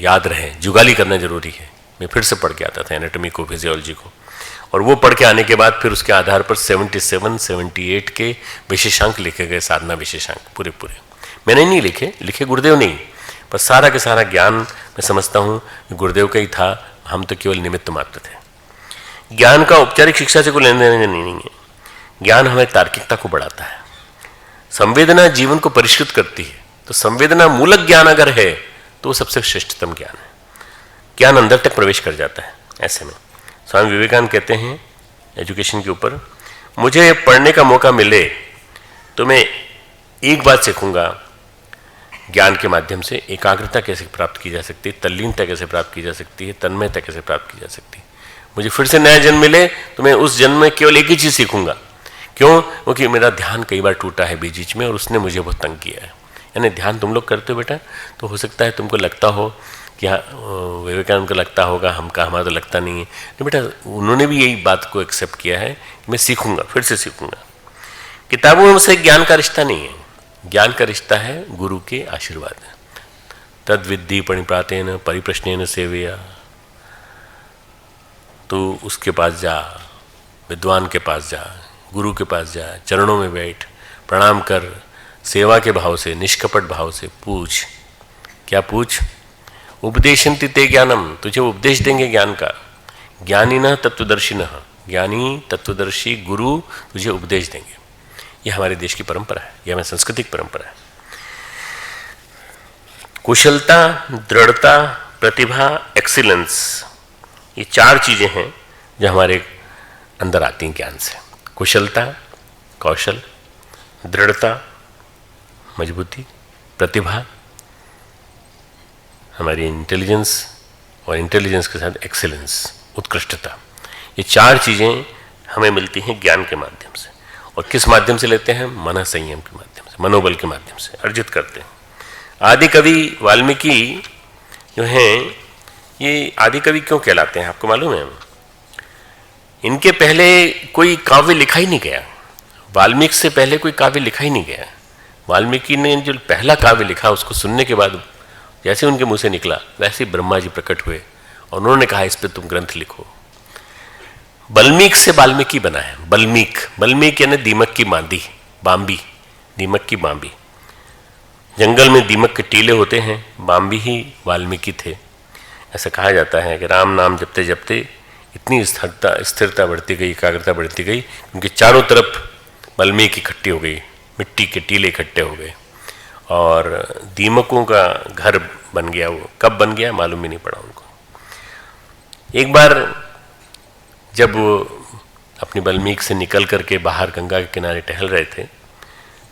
[SPEAKER 2] याद रहे, जुगाली करना ज़रूरी है। मैं फिर से पढ़ के आता था एनाटॉमी को, फिजियोलॉजी को, और वो पढ़ के आने के बाद फिर उसके आधार पर 77, 78 के विशेषांक लिखे गए, साधना विशेषांक पूरे। मैंने नहीं लिखे गुरुदेव नहीं, पर सारा के सारा ज्ञान मैं समझता हूँ गुरुदेव का ही था, हम तो केवल निमित्त मात्र थे। ज्ञान का औपचारिक शिक्षा से कोई लेन देन नहीं है। ज्ञान हमें तार्किकता को बढ़ाता है, संवेदना जीवन को परिष्कृत करती है। तो संवेदना मूलक ज्ञान अगर है तो वो सबसे श्रेष्ठतम ज्ञान है। ज्ञान अंदर तक प्रवेश कर जाता है। ऐसे में स्वामी विवेकानंद कहते हैं एजुकेशन के ऊपर, मुझे पढ़ने का मौका मिले तो मैं एक बात सीखूंगा ज्ञान के माध्यम से एकाग्रता कैसे प्राप्त की जा सकती है, तल्लीनता कैसे प्राप्त की जा सकती है, तन्मयता कैसे प्राप्त की जा सकती है। मुझे फिर से नया जन्म मिले तो मैं उस जन्म में केवल एक ही चीज़ सीखूंगा। क्यों? क्योंकि मेरा ध्यान कई बार टूटा है बीच बीच में और उसने मुझे बहुत तंग किया है। यानी ध्यान तुम लोग करते हो बेटा, तो हो सकता है तुमको लगता हो कि हाँ, विवेकानंद को लगता होगा, हमारा तो लगता नहीं है। तो बेटा उन्होंने भी यही बात को एक्सेप्ट किया है कि मैं सीखूंगा, फिर से सीखूंगा। किताबों से ज्ञान का रिश्ता नहीं है, ज्ञान का रिश्ता है गुरु के आशीर्वाद। तद विद्धि परिप्रातेन परिप्रश्नेन सेवया, तो उसके पास जा, विद्वान के पास जा, गुरु के पास जा, चरणों में बैठ, प्रणाम कर, सेवा के भाव से, निष्कपट भाव से पूछ। क्या पूछ? उपदेशन्ति ते ज्ञानम, तुझे उपदेश देंगे ज्ञान का। ज्ञानिनः तत्वदर्शिनः, ज्ञानी तत्वदर्शी गुरु तुझे उपदेश देंगे। ये हमारे देश की परंपरा है, यह हमारी सांस्कृतिक परंपरा है। कुशलता, दृढ़ता, प्रतिभा, एक्सीलेंस, ये 4 चीजें हैं जो हमारे अंदर आती हैं ज्ञान से। कुशलता, कौशल, दृढ़ता, मजबूती, प्रतिभा, हमारी इंटेलिजेंस, और इंटेलिजेंस के साथ एक्सीलेंस, उत्कृष्टता। ये 4 चीजें हमें मिलती हैं ज्ञान के माध्यम से। और किस माध्यम से लेते हैं? मन संयम के माध्यम से, मनोबल के माध्यम से अर्जित करते हैं। आदि कवि वाल्मीकि जो हैं, ये आदि कवि क्यों कहलाते हैं आपको मालूम है? इनके पहले कोई काव्य लिखा ही नहीं गया। वाल्मीकि से पहले कोई काव्य लिखा ही नहीं गया। वाल्मीकि ने जो पहला काव्य लिखा, उसको सुनने के बाद जैसे उनके मुंह से निकला वैसे ही ब्रह्मा जी प्रकट हुए और उन्होंने कहा इस पे तुम ग्रंथ लिखो। बल्मीक से वाल्मीकि बना है। बल्मीक यानी दीमक की मांदी, बाम्बी, दीमक की बाम्बी। जंगल में दीमक के टीले होते हैं, बाम्बी ही वाल्मीकि थे। ऐसा कहा जाता है कि राम नाम जपते जपते इतनी स्थिरता बढ़ती गई, एकाग्रता बढ़ती गई, उनके चारों तरफ वाल्मीकि इकट्ठी हो गई, मिट्टी के टीले इकट्ठे हो गए और दीमकों का घर बन गया। वो कब बन गया मालूम भी नहीं पड़ा उनको। एक बार जब वो अपनी वाल्मीकि से निकल करके बाहर गंगा के किनारे टहल रहे थे,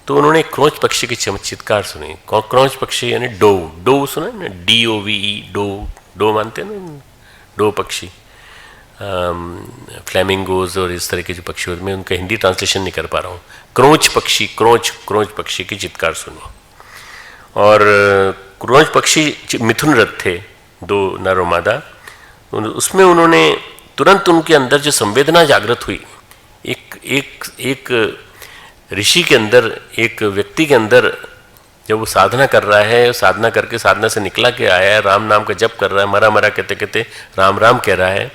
[SPEAKER 2] तो उन्होंने क्रोच पक्षी की चित्कार सुनी। क्रोच पक्षी यानी डो सुना ना, DOVE, डो मानते हैं ना, डो पक्षी, फ्लैमिंगोज और इस तरह के जो पक्षी होते, मैं उनका हिंदी ट्रांसलेशन नहीं कर पा रहा हूँ। क्रोच पक्षी की चित्कार सुनी। और क्रोच पक्षी मिथुन रथ थे, 2 नर और मादा। उसमें उन्होंने तुरंत उनके अंदर जो संवेदना जागृत हुई, एक ऋषि के अंदर, एक व्यक्ति के अंदर, जब वो साधना कर रहा है, साधना करके साधना से निकला के आया है, राम नाम का जप कर रहा है, मरा कहते कहते राम राम कह रहा है,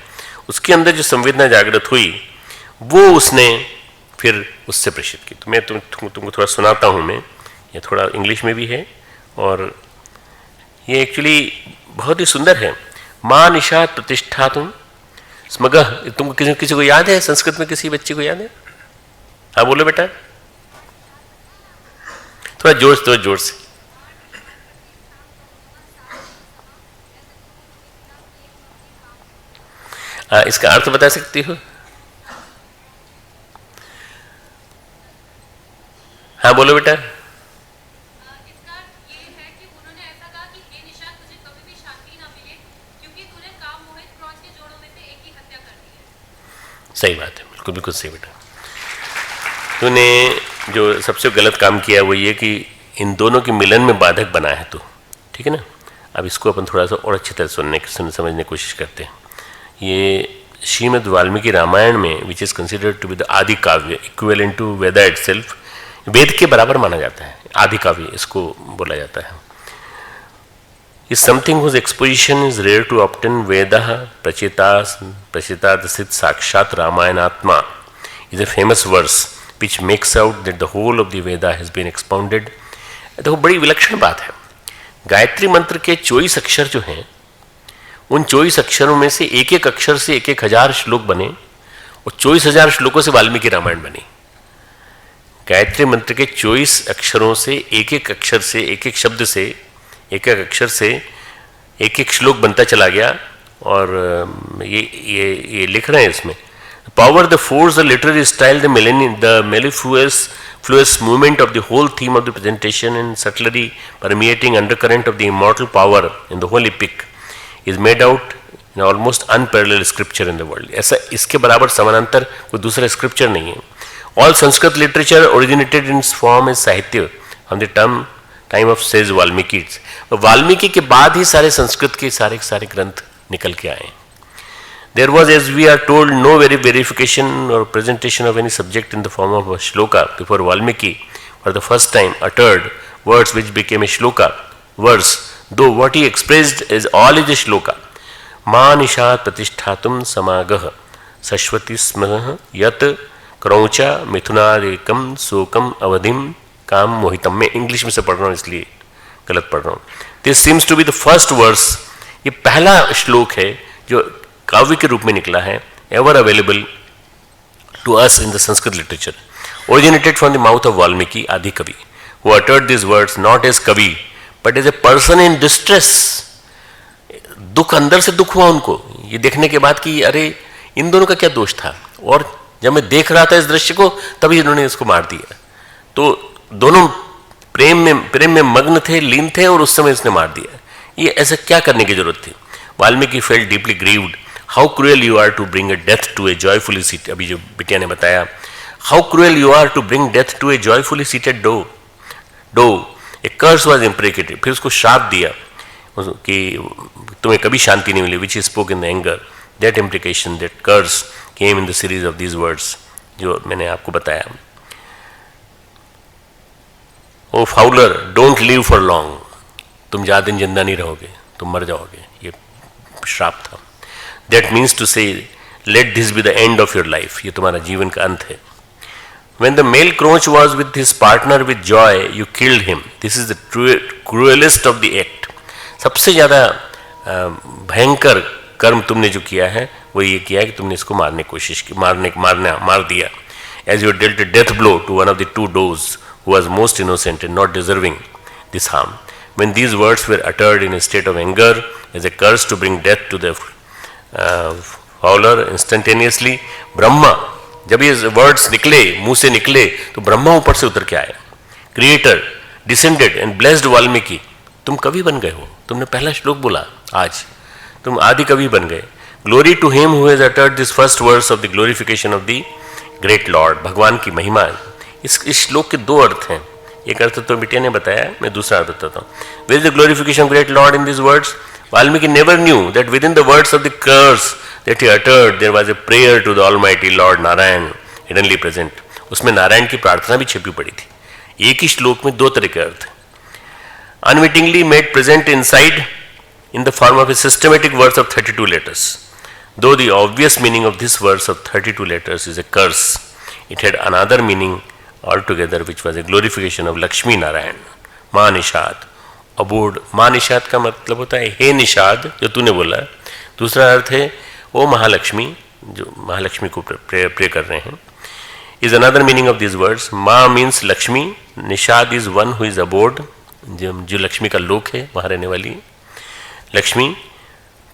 [SPEAKER 2] उसके अंदर जो संवेदना जागृत हुई वो उसने फिर उससे प्रेषित की। तो मैं तुमको थोड़ा सुनाता हूँ। मैं ये थोड़ा इंग्लिश में भी है और ये एक्चुअली बहुत ही सुंदर है। माँ निशा प्रतिष्ठा तुम स्मगह, तुमको किसी को याद है? संस्कृत में किसी बच्चे को याद है? हाँ बोलो बेटा, थोड़ा जोर से। इसका अर्थ बता सकती हो? हाँ बोलो बेटा।
[SPEAKER 3] इसका ये है कि उन्होंने ऐसा कहा कि हे निशा, तुझे कभी भी शांति ना मिले क्योंकि तूने काम मोहित क्रोध के जोड़ों में से एक की हत्या कर दी है।
[SPEAKER 2] सही बात है, बिल्कुल सही बेटा। तूने जो सबसे गलत काम किया वो ये कि इन दोनों के मिलन में बाधक बना है तू, ठीक है ना। अब इसको अपन थोड़ा सा और अच्छी तरह समझने की कोशिश करते हैं। ये श्रीमद् वाल्मीकि रामायण में, which is considered to be the adi kavya, equivalent to Veda itself, Veda के बराबर माना जाता है, आदि काव्य इसको बोला जाता है। Is something whose exposition is rare to obtain. वेदः प्रचिताद सिद्ध साक्षात रामायणात्मा is a famous verse which makes out that the whole of the Veda has been expounded। तो बड़ी विलक्षण बात है। गायत्री मंत्र के 24 अक्षर जो हैं, उन 24 अक्षरों में से एक एक अक्षर से 1,000 श्लोक बने और 24,000 श्लोकों से वाल्मीकि रामायण बनी। गायत्री मंत्र के 24 अक्षरों से एक एक अक्षर से, एक एक शब्द से, एक एक अक्षर से एक एक श्लोक बनता चला गया। और ये लिख रहे हैं इसमें, power the force the literary style the mellifluous fluous movement of the whole theme of the presentation and subtly permeating undercurrent of the immortal power in the whole epic is made out in almost unparalleled scripture in the world. ऐसा इसके बराबर समानांतर कोई दूसरा scripture नहीं है. All Sanskrit literature originated in its form as साहित्य on the time of says Valmiki. Valmiki के बाद ही सारे संस्कृत के सारे ग्रंथ निकल के आए. There was, as we are told, no verification or presentation of any subject in the form of a shloka before Valmiki for the first time uttered words which became a shloka verse, though what he expressed is all is a shloka. Ma nishat pratishthatum samagah sashvati smah yat kraucha mithunadekam sokam avadhim kam mohitam. मैं English में से पढ़ रहा हूँ इसलिए गलत पढ़ रहा हूँ. This seems to be the first verse. ये पहला श्लोक है जो काव्य के रूप में निकला है, ever available to us in the Sanskrit literature, originated from the mouth of Valmiki आदि कवि, who uttered this words not as कवि but as a person in distress. दुख, अंदर से दुख हुआ उनको ये देखने के बाद कि अरे इन दोनों का क्या दोष था, और जब मैं देख रहा था इस दृश्य को तभी इन्होंने इसको मार दिया. तो दोनों प्रेम में मग्न थे, लीन थे, और उस समय इसने मार दिया. ये ऐसा क्या करने की जरूरत थी? Valmiki felt deeply grieved. How cruel you are to bring a death to a joyfully seated, अभी जो बिटिया ने बताया, how cruel you are to bring death to a joyfully seated doe. A curse was imprecated. फिर उसको श्राप दिया कि तुम्हें कभी शांति नहीं मिली, which he spoke in the anger. That implication, that curse came in the series of these words जो मैंने आपको बताया. O fowler don't live for long, तुम ज़्यादा दिन जिंदा नहीं रहोगे, तुम मर जाओगे. ये श्राप था. दैट मीन्स टू से let this be the end of your life, ये तुम्हारा जीवन का अंत है. When the male Crouch was with his partner with joy, you killed him. This is the cruelest of the act. सबसे ज़्यादा भयंकर कर्म तुमने जो किया है वो ये किया कि तुमने इसको मारने की कोशिश की, मार दिया. As you dealt a death blow to one of the two does who was most innocent and not deserving this harm. When these words were uttered in a state of anger as a curse to bring death to the fowler, instantaneously Brahma, जब ये words निकले, मुंह से निकले, तो ब्रह्मा ऊपर से उतर के आए. Creator descended and blessed Valmiki. तुम कवि बन गए हो, तुमने पहला श्लोक बोला, आज तुम आदि कवि बन गए. Glory to him who has uttered this first words of the glorification of the great lord. भगवान की महिमा. इस श्लोक के दो अर्थ हैं. एक अर्थ तो बिटिया ने बताया, मैं दूसरा अर्थ बताता हूँ. With the glorification of great Lord in this words, Valmiki never knew that within the words of the curse that he uttered there was a prayer to the Almighty Lord Narayan hiddenly present. उसमें नारायण की प्रार्थना भी छिपी पड़ी थी. एक ही श्लोक में दो तरह के अर्थ हैं. Unwittingly made present inside in the form of a systematic verse of 32 letters. Though the obvious meaning of this verse of 32 letters is a curse, it had another meaning altogether, which was a glorification of Lakshmi Narayan, माँ Nishad. Abode, माँ निषाद का मतलब होता है हे निषाद, जो तूने बोला. दूसरा अर्थ है ओ महालक्ष्मी, जो महालक्ष्मी को प्रे कर रहे हैं. Is another meaning of this words. माँ मीन्स लक्ष्मी, निषाद is one who is abode, जो लक्ष्मी का लोक है, वहाँ रहने वाली लक्ष्मी.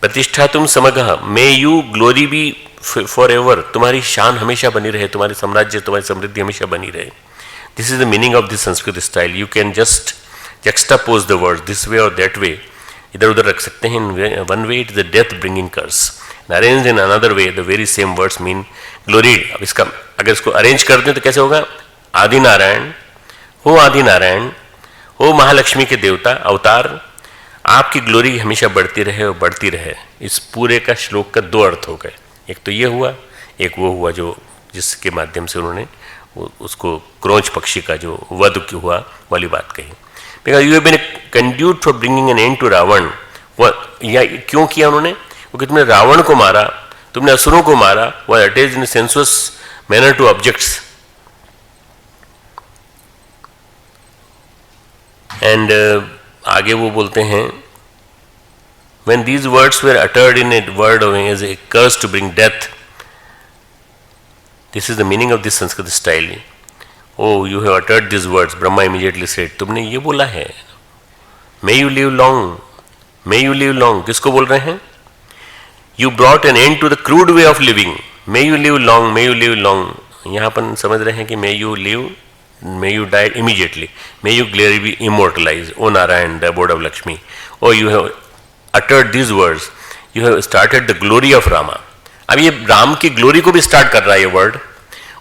[SPEAKER 2] प्रतिष्ठा तुम समगह, may you glory be for ever, तुम्हारी शान हमेशा बनी रहे, तुम्हारी साम्राज्य, तुम्हारी समृद्धि हमेशा बनी रहे. This is the meaning of this Sanskrit style. You can just juxtapose the words this way or that way, इधर उधर रख सकते हैं. in one way it is a death bringing curse, and arranged in another way the very same words mean glory. अब इसका अगर इसको arrange कर दें तो कैसे होगा? आदि नारायण हो महालक्ष्मी के देवता अवतार, आपकी ग्लोरी हमेशा बढ़ती रहे और बढ़ती रहे. इस पूरे का श्लोक का दो अर्थ हो गए. एक तो ये हुआ, एक वो हुआ जो जिसके माध्यम से उन्होंने उसको क्रोंच पक्षी का जो वध हुआ वाली बात कही. Because you have been a conduit for bringing an end to Ravan. या क्यों किया उन्होंने? क्योंकि तुमने रावण को मारा, तुमने असुरों को मारा, while attached in a sensuous manner to objects. And आगे वो बोलते हैं, when these words were uttered in a word of as a curse to bring death. This is the meaning of this Sanskrit style. Oh, you have uttered these words. Brahma immediately said, तुमने ये बोला है. May you live long. May you live long. किसको बोल रहे हैं? You brought an end to the crude way of living. May you live long. May you live long. यहाँ अपन समझ रहे हैं कि may you live may you die immediately, may your glory be immortalized, O Narayan, the abode of Lakshmi. Oh, you have uttered these words, you have started the glory of Rama. अब ये राम की glory को भी start कर रहा है ये word,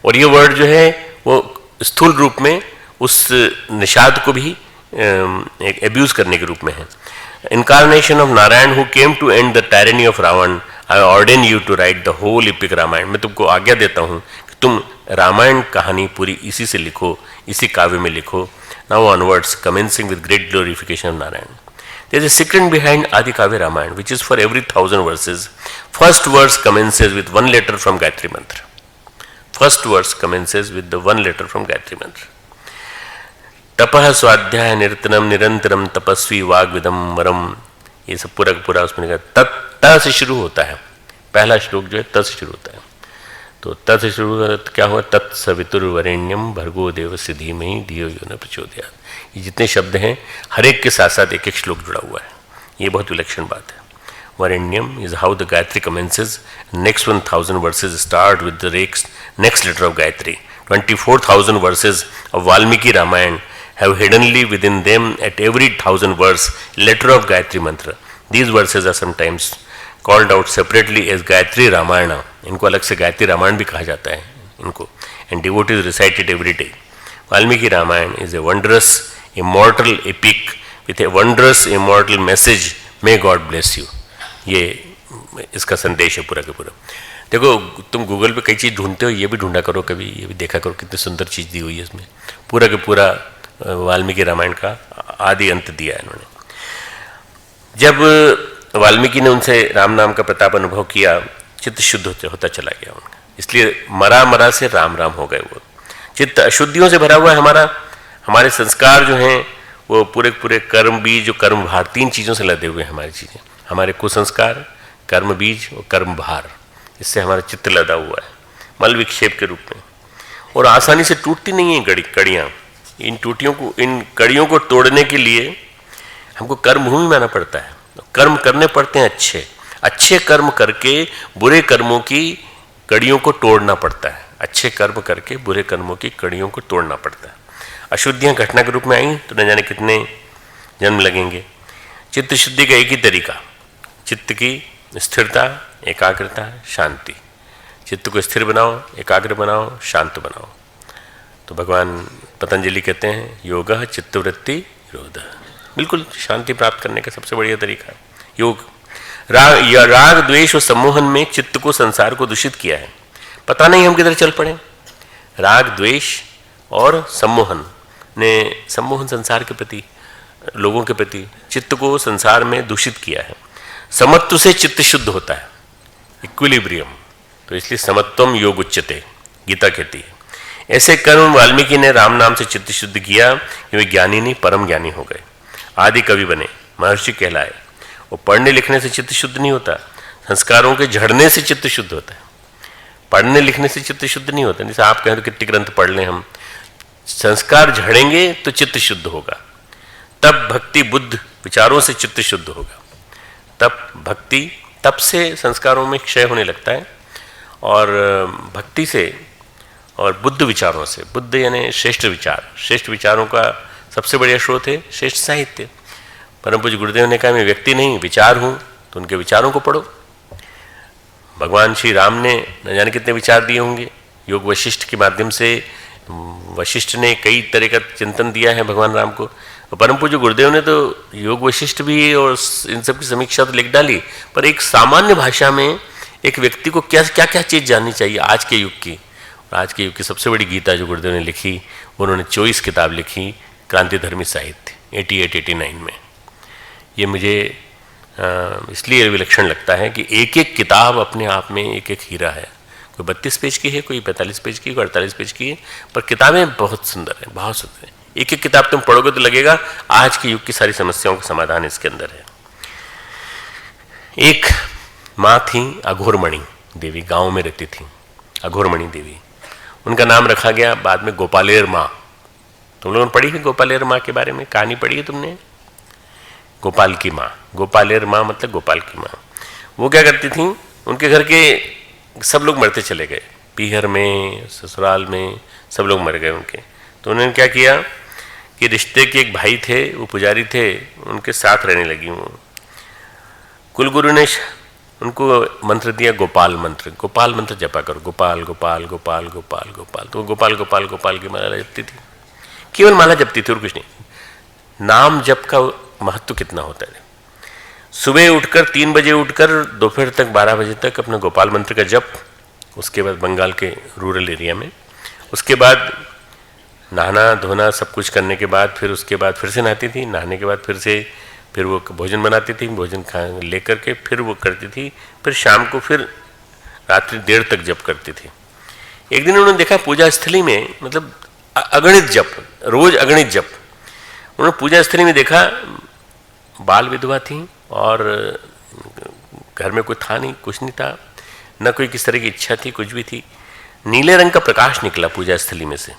[SPEAKER 2] और ये वर्ड जो है वो स्थूल रूप में उस निषाद को भी एक एब्यूज करने के रूप में है. Incarnation of Narayan who came to end the tyranny of Ravan, I ordain you to write the whole epic Ramayan. मैं तुमको आज्ञा देता हूँ कि तुम रामायण कहानी पूरी इसी से लिखो, इसी काव्य में लिखो. Now onwards commencing with great glorification of Narayan. There is a secret behind Adi Kavya Ramayana, which is for every 1000 verses. First verse commences with one letter from Gayatri Mantra. First verse commences with the one letter from Gayatri Mantra. Tapah swadhyaya nirtanam nirantaram tapasvi वाग्विदम वरम. ये सब पूरा पूरा उसमें लिखा त से शुरू होता है. पहला श्लोक जो है त से शुरू होता है. तो त से शुरू होता है तो क्या हुआ, तत्सवितुर्वरेण्यम भर्गो देवस्य धीमहि धियो यो न प्रचोदयात्. ये जितने शब्द हैं हर एक के साथ साथ एक एक श्लोक जुड़ा हुआ है. ये बहुत विलक्षण बात है. वरेण्यम is how the Gayatri commences. Next 1000 verses start with the next letter of Gayatri. 24,000 verses of Valmiki Ramayana have hiddenly within them at every 1000 verse letter of Gayatri mantra. These verses are sometimes called out separately as Gayatri Ramayana. इनको अलग से गायत्री रामायण भी कहा जाता है इनको. And devotees recite it every day. Valmiki Ramayana is a wondrous immortal epic with a wondrous immortal message. May God bless you. ये इसका संदेश है पूरा का पूरा. देखो तुम गूगल पे कई चीज़ ढूंढते हो, ये भी ढूंढा करो कभी, ये भी देखा करो कितनी सुंदर चीज़ दी हुई है इसमें. पूरा का पूरा वाल्मीकि रामायण का आदि अंत दिया है इन्होंने. जब वाल्मीकि ने उनसे राम नाम का प्रताप अनुभव किया, चित्त शुद्ध होता चला गया उनका. इसलिए मरा मरा से राम राम हो गए. वो चित्त अशुद्धियों से भरा हुआ है हमारा. हमारे संस्कार जो हैं वो पूरे पूरे कर्म बीज और कर्म भार, 3 चीज़ों से लदे हुए हैं हमारी चीज़ें. हमारे कुसंस्कार, कर्म बीज और कर्म भार, इससे हमारा चित्त लदा हुआ है मल विक्षेप के रूप में. और आसानी से टूटती नहीं है कड़ियाँ. इन कड़ियों को तोड़ने के लिए हमको कर्म भूमि में आना पड़ता है. कर्म करने पड़ते हैं अच्छे कर्म करके बुरे कर्मों की कड़ियों को तोड़ना पड़ता है. अच्छे कर्म करके बुरे कर्मों की कड़ियों को तोड़ना पड़ता है. अशुद्धियाँ घटना के रूप में आई तो न जाने कितने जन्म लगेंगे. चित्त शुद्धि का एक ही तरीका, चित्त की स्थिरता, एकाग्रता, शांति. चित्त को स्थिर बनाओ, एकाग्र बनाओ, शांत बनाओ. तो भगवान पतंजलि कहते हैं योगः चित्तवृत्ति निरोधः. बिल्कुल शांति प्राप्त करने का सबसे बढ़िया तरीका है योग. राग द्वेष और सम्मोहन में चित्त को, संसार को दूषित किया है. पता नहीं हम किधर चल पड़े. राग द्वेष और सम्मोहन ने, सम्मोहन संसार के प्रति, लोगों के प्रति, चित्त को संसार में दूषित किया है. समत्व से चित्त शुद्ध होता है, इक्विलिब्रियम. तो इसलिए समत्वम योग उच्यते, गीता कहती है. ऐसे कर्म वाल्मीकि ने राम नाम से चित्त शुद्ध किया कि वे ज्ञानी नहीं परम ज्ञानी हो गए, आदि कवि बने, महर्षि कहलाए. वो पढ़ने लिखने से चित्त शुद्ध नहीं होता, संस्कारों के झड़ने से चित्त शुद्ध होता है. पढ़ने लिखने से चित्त शुद्ध नहीं होता. जैसे आप कहें तो कितने ग्रंथ पढ़ लें हम, संस्कार झड़ेंगे तो चित्त शुद्ध होगा. तब भक्ति बुद्ध विचारों से चित्त शुद्ध होगा. तब भक्ति, तब से संस्कारों में क्षय होने लगता है, और भक्ति से और बुद्ध विचारों से, बुद्ध यानी श्रेष्ठ विचार, श्रेष्ठ विचारों का सबसे बढ़िया स्रोत है श्रेष्ठ साहित्य. परम पूज्य गुरुदेव ने कहा मैं व्यक्ति नहीं विचार हूँ, तो उनके विचारों को पढ़ो. भगवान श्री राम ने न जाने कितने विचार दिए होंगे. योग वशिष्ठ के माध्यम से वशिष्ठ ने कई तरह का चिंतन दिया है भगवान राम को. और परम पूज्य गुरुदेव ने तो योग वशिष्ठ भी और इन सब की समीक्षा तो लिख डाली, पर एक सामान्य भाषा में एक व्यक्ति को क्या क्या चीज़ जाननी चाहिए आज के युग की. आज के युग की सबसे बड़ी गीता जो गुरुदेव ने लिखी, उन्होंने 24 किताब लिखी क्रांतिधर्मी साहित्य 88-89 में. ये मुझे इसलिए विलक्षण लगता है कि एक एक किताब अपने आप में एक एक हीरा है. कोई 32 पेज की है, कोई 45 पेज की, कोई 48 पेज की है, पर किताबें बहुत सुंदर हैं, बहुत सुंदर हैं. एक एक किताब तुम पढ़ोगे तो लगेगा आज के युग की सारी समस्याओं का समाधान इसके अंदर है. एक माँ थी अघोरमणि देवी, गांव में रहती थी अघोरमणि देवी. उनका नाम रखा गया बाद में गोपालेर माँ. तुम लोगों ने पढ़ी है गोपालेर माँ के बारे में, कहानी पढ़ी है तुमने? गोपाल की माँ, गोपालेर माँ मतलब गोपाल की माँ. वो क्या करती थी, उनके घर के सब लोग मरते चले गए, पीहर में, ससुराल में सब लोग मर गए उनके. तो उन्होंने क्या किया कि रिश्ते के एक भाई थे, वो पुजारी थे, उनके साथ रहने लगी वो। कुलगुरु ने उनको मंत्र दिया, गोपाल मंत्र। गोपाल मंत्र जपा करो, गोपाल गोपाल गोपाल गोपाल गोपाल। तो गोपाल गोपाल गोपाल की माला जपती थी, केवल माला जपती थी और कुछ नहीं। नाम जप का महत्व कितना होता है। सुबह उठकर 3 बजे उठकर दोपहर तक 12 बजे तक अपना गोपाल मंत्र का जप, उसके बाद बंगाल के रूरल एरिया में, उसके बाद नहाना धोना सब कुछ करने के बाद उसके बाद फिर से नहाती थी, नहाने के बाद फिर वो भोजन बनाती थी, भोजन खा लेकर के फिर वो करती थी, फिर शाम को फिर रात्रि देर तक जप करती थी। एक दिन उन्होंने देखा पूजा स्थली में, मतलब अगणित जप, रोज अगणित जप। उन्होंने पूजा स्थली में देखा बाल विधवा थी और घर में कोई था नहीं, कुछ नहीं था, न कोई किस तरह की इच्छा थी, कुछ भी थी। नीले रंग का प्रकाश निकला पूजा स्थली में से,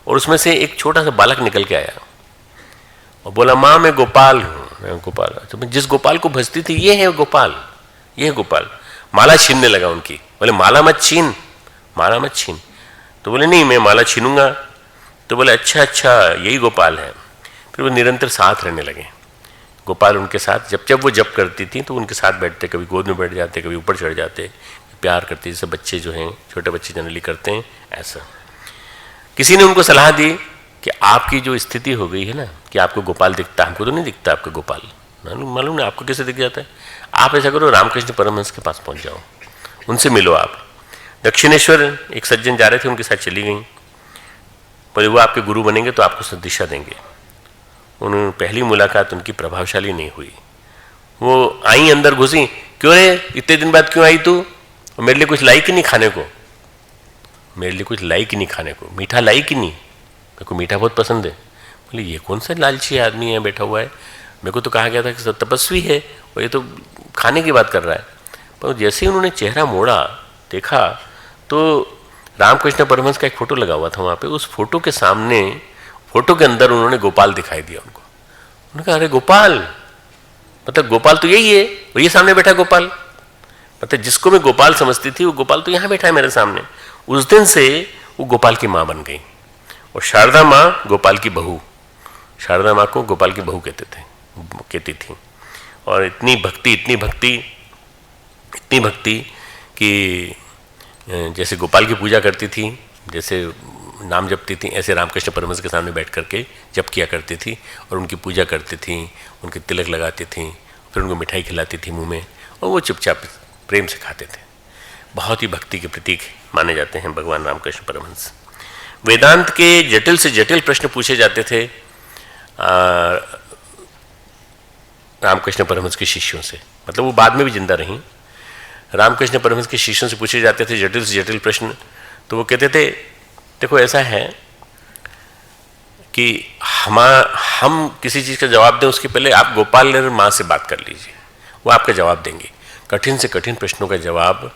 [SPEAKER 2] और उसमें से एक छोटा सा बालक निकल के आया और बोला, माँ मैं गोपाल हूँ। मैं गोपाल, तो मैं जिस गोपाल को भजती थी ये है गोपाल, ये है गोपाल। माला छीनने लगा उनकी, बोले माला मत छीन, माला मत छीन। तो बोले नहीं मैं माला छीनूंगा। तो बोले अच्छा अच्छा यही गोपाल है। फिर वो निरंतर साथ रहने लगे, गोपाल उनके साथ। जब जब वो जप करती थी तो उनके साथ बैठते, कभी गोद में बैठ जाते, कभी ऊपर चढ़ जाते, प्यार करते, जैसे बच्चे जो हैं, छोटे बच्चे जनरली करते हैं ऐसा। किसी ने उनको सलाह दी कि आपकी जो स्थिति हो गई है ना, कि आपको गोपाल दिखता, हमको तो नहीं दिखता आपका गोपाल, मालूम नहीं आपको कैसे दिख जाता है। आप ऐसा करो, रामकृष्ण परमहंस के पास पहुंच जाओ, उनसे मिलो आप। दक्षिणेश्वर एक सज्जन जा रहे थे, उनके साथ चली गई, बोले वो आपके गुरु बनेंगे तो आपको दिशा देंगे। उन्होंने पहली मुलाकात उनकी प्रभावशाली नहीं हुई। वो आई, अंदर घुसी, क्यों रे इतने दिन बाद क्यों आई तू, मेरे लिए कुछ लाई कि नहीं खाने को, मेरे लिए कुछ लाई कि नहीं खाने को, मीठा लाई कि नहीं, मेरे को मीठा बहुत पसंद है। बोले ये कौन सा लालची आदमी है बैठा हुआ है, मेरे को तो कहा गया था कि तपस्वी है और ये तो खाने की बात कर रहा है। पर जैसे ही उन्होंने चेहरा मोड़ा, देखा तो रामकृष्ण परमहंस का एक फोटो लगा हुआ था वहाँ पे। उस फोटो के सामने, फोटो के अंदर उन्होंने गोपाल दिखाई दिया उनको। उन्होंने कहा अरे गोपाल, मतलब गोपाल तो यही है, और ये सामने बैठा गोपाल, मतलब जिसको मैं गोपाल समझती थी वो गोपाल तो यहाँ बैठा है मेरे सामने। उस दिन से वो गोपाल की माँ बन गई, और शारदा माँ गोपाल की बहू, शारदा माँ को गोपाल की बहू कहती थी। और इतनी भक्ति कि जैसे गोपाल की पूजा करती थी, जैसे नाम जपती थी, ऐसे रामकृष्ण परमहंस के सामने बैठ करके जप किया करती थी और उनकी पूजा करती थी, उनके तिलक लगाती थी, फिर उनको मिठाई खिलाती थी मुंह में, और वो चुपचाप प्रेम से खाते थे। बहुत ही भक्ति के प्रतीक माने जाते हैं भगवान रामकृष्ण परमहंस। वेदांत के जटिल से जटिल प्रश्न पूछे जाते थे रामकृष्ण परमहंस के शिष्यों से, मतलब वो बाद में भी जिंदा रहीं। रामकृष्ण परमहंस के शिष्यों से पूछे जाते थे जटिल से जटिल प्रश्न, तो वो कहते थे देखो ऐसा है कि हम किसी चीज़ का जवाब दें उसके पहले आप गोपाल माँ से बात कर लीजिए, वो आपका जवाब देंगे। कठिन से कठिन प्रश्नों का जवाब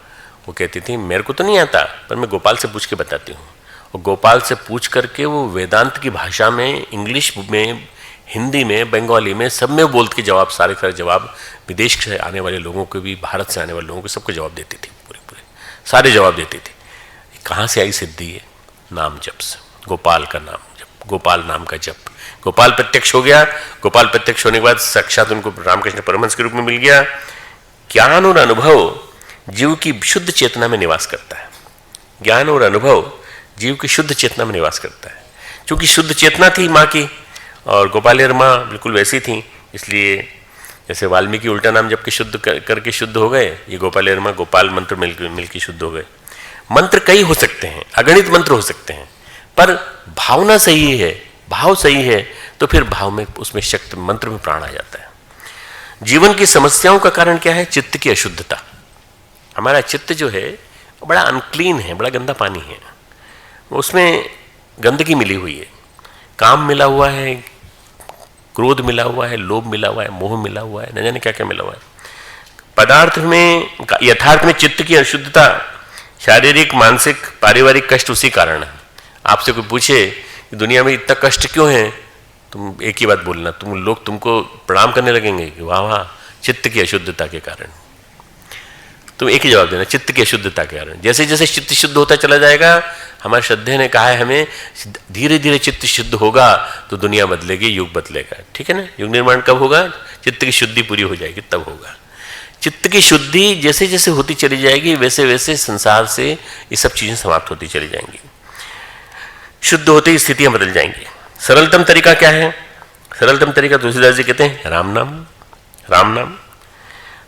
[SPEAKER 2] वो कहती थी मेरे को तो नहीं आता, पर मैं गोपाल से पूछ के बताती हूँ। और गोपाल से पूछ करके वो वेदांत की भाषा में, इंग्लिश में, हिंदी में, बंगाली में, सब में बोलते के जवाब, सारे जवाब, विदेश से आने वाले लोगों को भी, भारत से आने वाले लोगों को सबको जवाब देती थी, पूरे सारे जवाब देती थी। कहाँ से आई सिद्धि है? नाम जप से, गोपाल का नाम जप, गोपाल नाम का जप। गोपाल प्रत्यक्ष हो गया, गोपाल प्रत्यक्ष होने के बाद साक्षात उनको रामकृष्ण परमहंस के रूप में मिल गया। ज्ञान और अनुभव जीव की शुद्ध चेतना में निवास करता है, ज्ञान और अनुभव जीव की शुद्ध चेतना में निवास करता है। क्योंकि शुद्ध चेतना थी माँ की, और गोपालेर माँ बिल्कुल वैसी थी, इसलिए जैसे वाल्मीकि उल्टा नाम जब के शुद्ध करके शुद्ध हो गए, ये गोपालेर माँ गोपाल मंत्र मिल के शुद्ध हो गए। मंत्र कई हो सकते हैं, अगणित मंत्र हो सकते हैं, पर भावना सही है, भाव सही है, तो फिर भाव में, उसमें शक्ति, मंत्र में प्राण आ जाता है। जीवन की समस्याओं का कारण क्या है? चित्त की अशुद्धता। हमारा चित्त जो है बड़ा अनक्लीन है, बड़ा गंदा पानी है, उसमें गंदगी मिली हुई है, काम मिला हुआ है, क्रोध मिला हुआ है, लोभ मिला हुआ है, मोह मिला हुआ है, न जाने क्या क्या मिला हुआ है। पदार्थ में, यथार्थ में चित्त की अशुद्धता, शारीरिक, मानसिक, पारिवारिक कष्ट उसी कारण है। आपसे कोई पूछे कि दुनिया में इतना कष्ट क्यों है, तुम एक ही बात बोलना, लोग तुमको प्रणाम करने लगेंगे कि वाह वाह, चित्त की अशुद्धता के कारण। तुम एक ही जवाब देना, चित्त की अशुद्धता के कारण। जैसे जैसे चित्त शुद्ध होता चला जाएगा, हमारे श्रद्धे ने कहा है हमें धीरे धीरे चित्त शुद्ध होगा तो दुनिया बदलेगी, युग बदलेगा। ठीक है ना? युग निर्माण कब होगा? चित्त की शुद्धि पूरी हो जाएगी तब होगा। चित्त की शुद्धि जैसे जैसे होती चली जाएगी वैसे वैसे संसार से ये सब चीजें समाप्त होती चली जाएंगी। शुद्ध होते ही स्थितियां बदल जाएंगी। सरलतम तरीका क्या है? सरलतम तरीका तुलसीदास जी कहते हैं राम नाम। राम नाम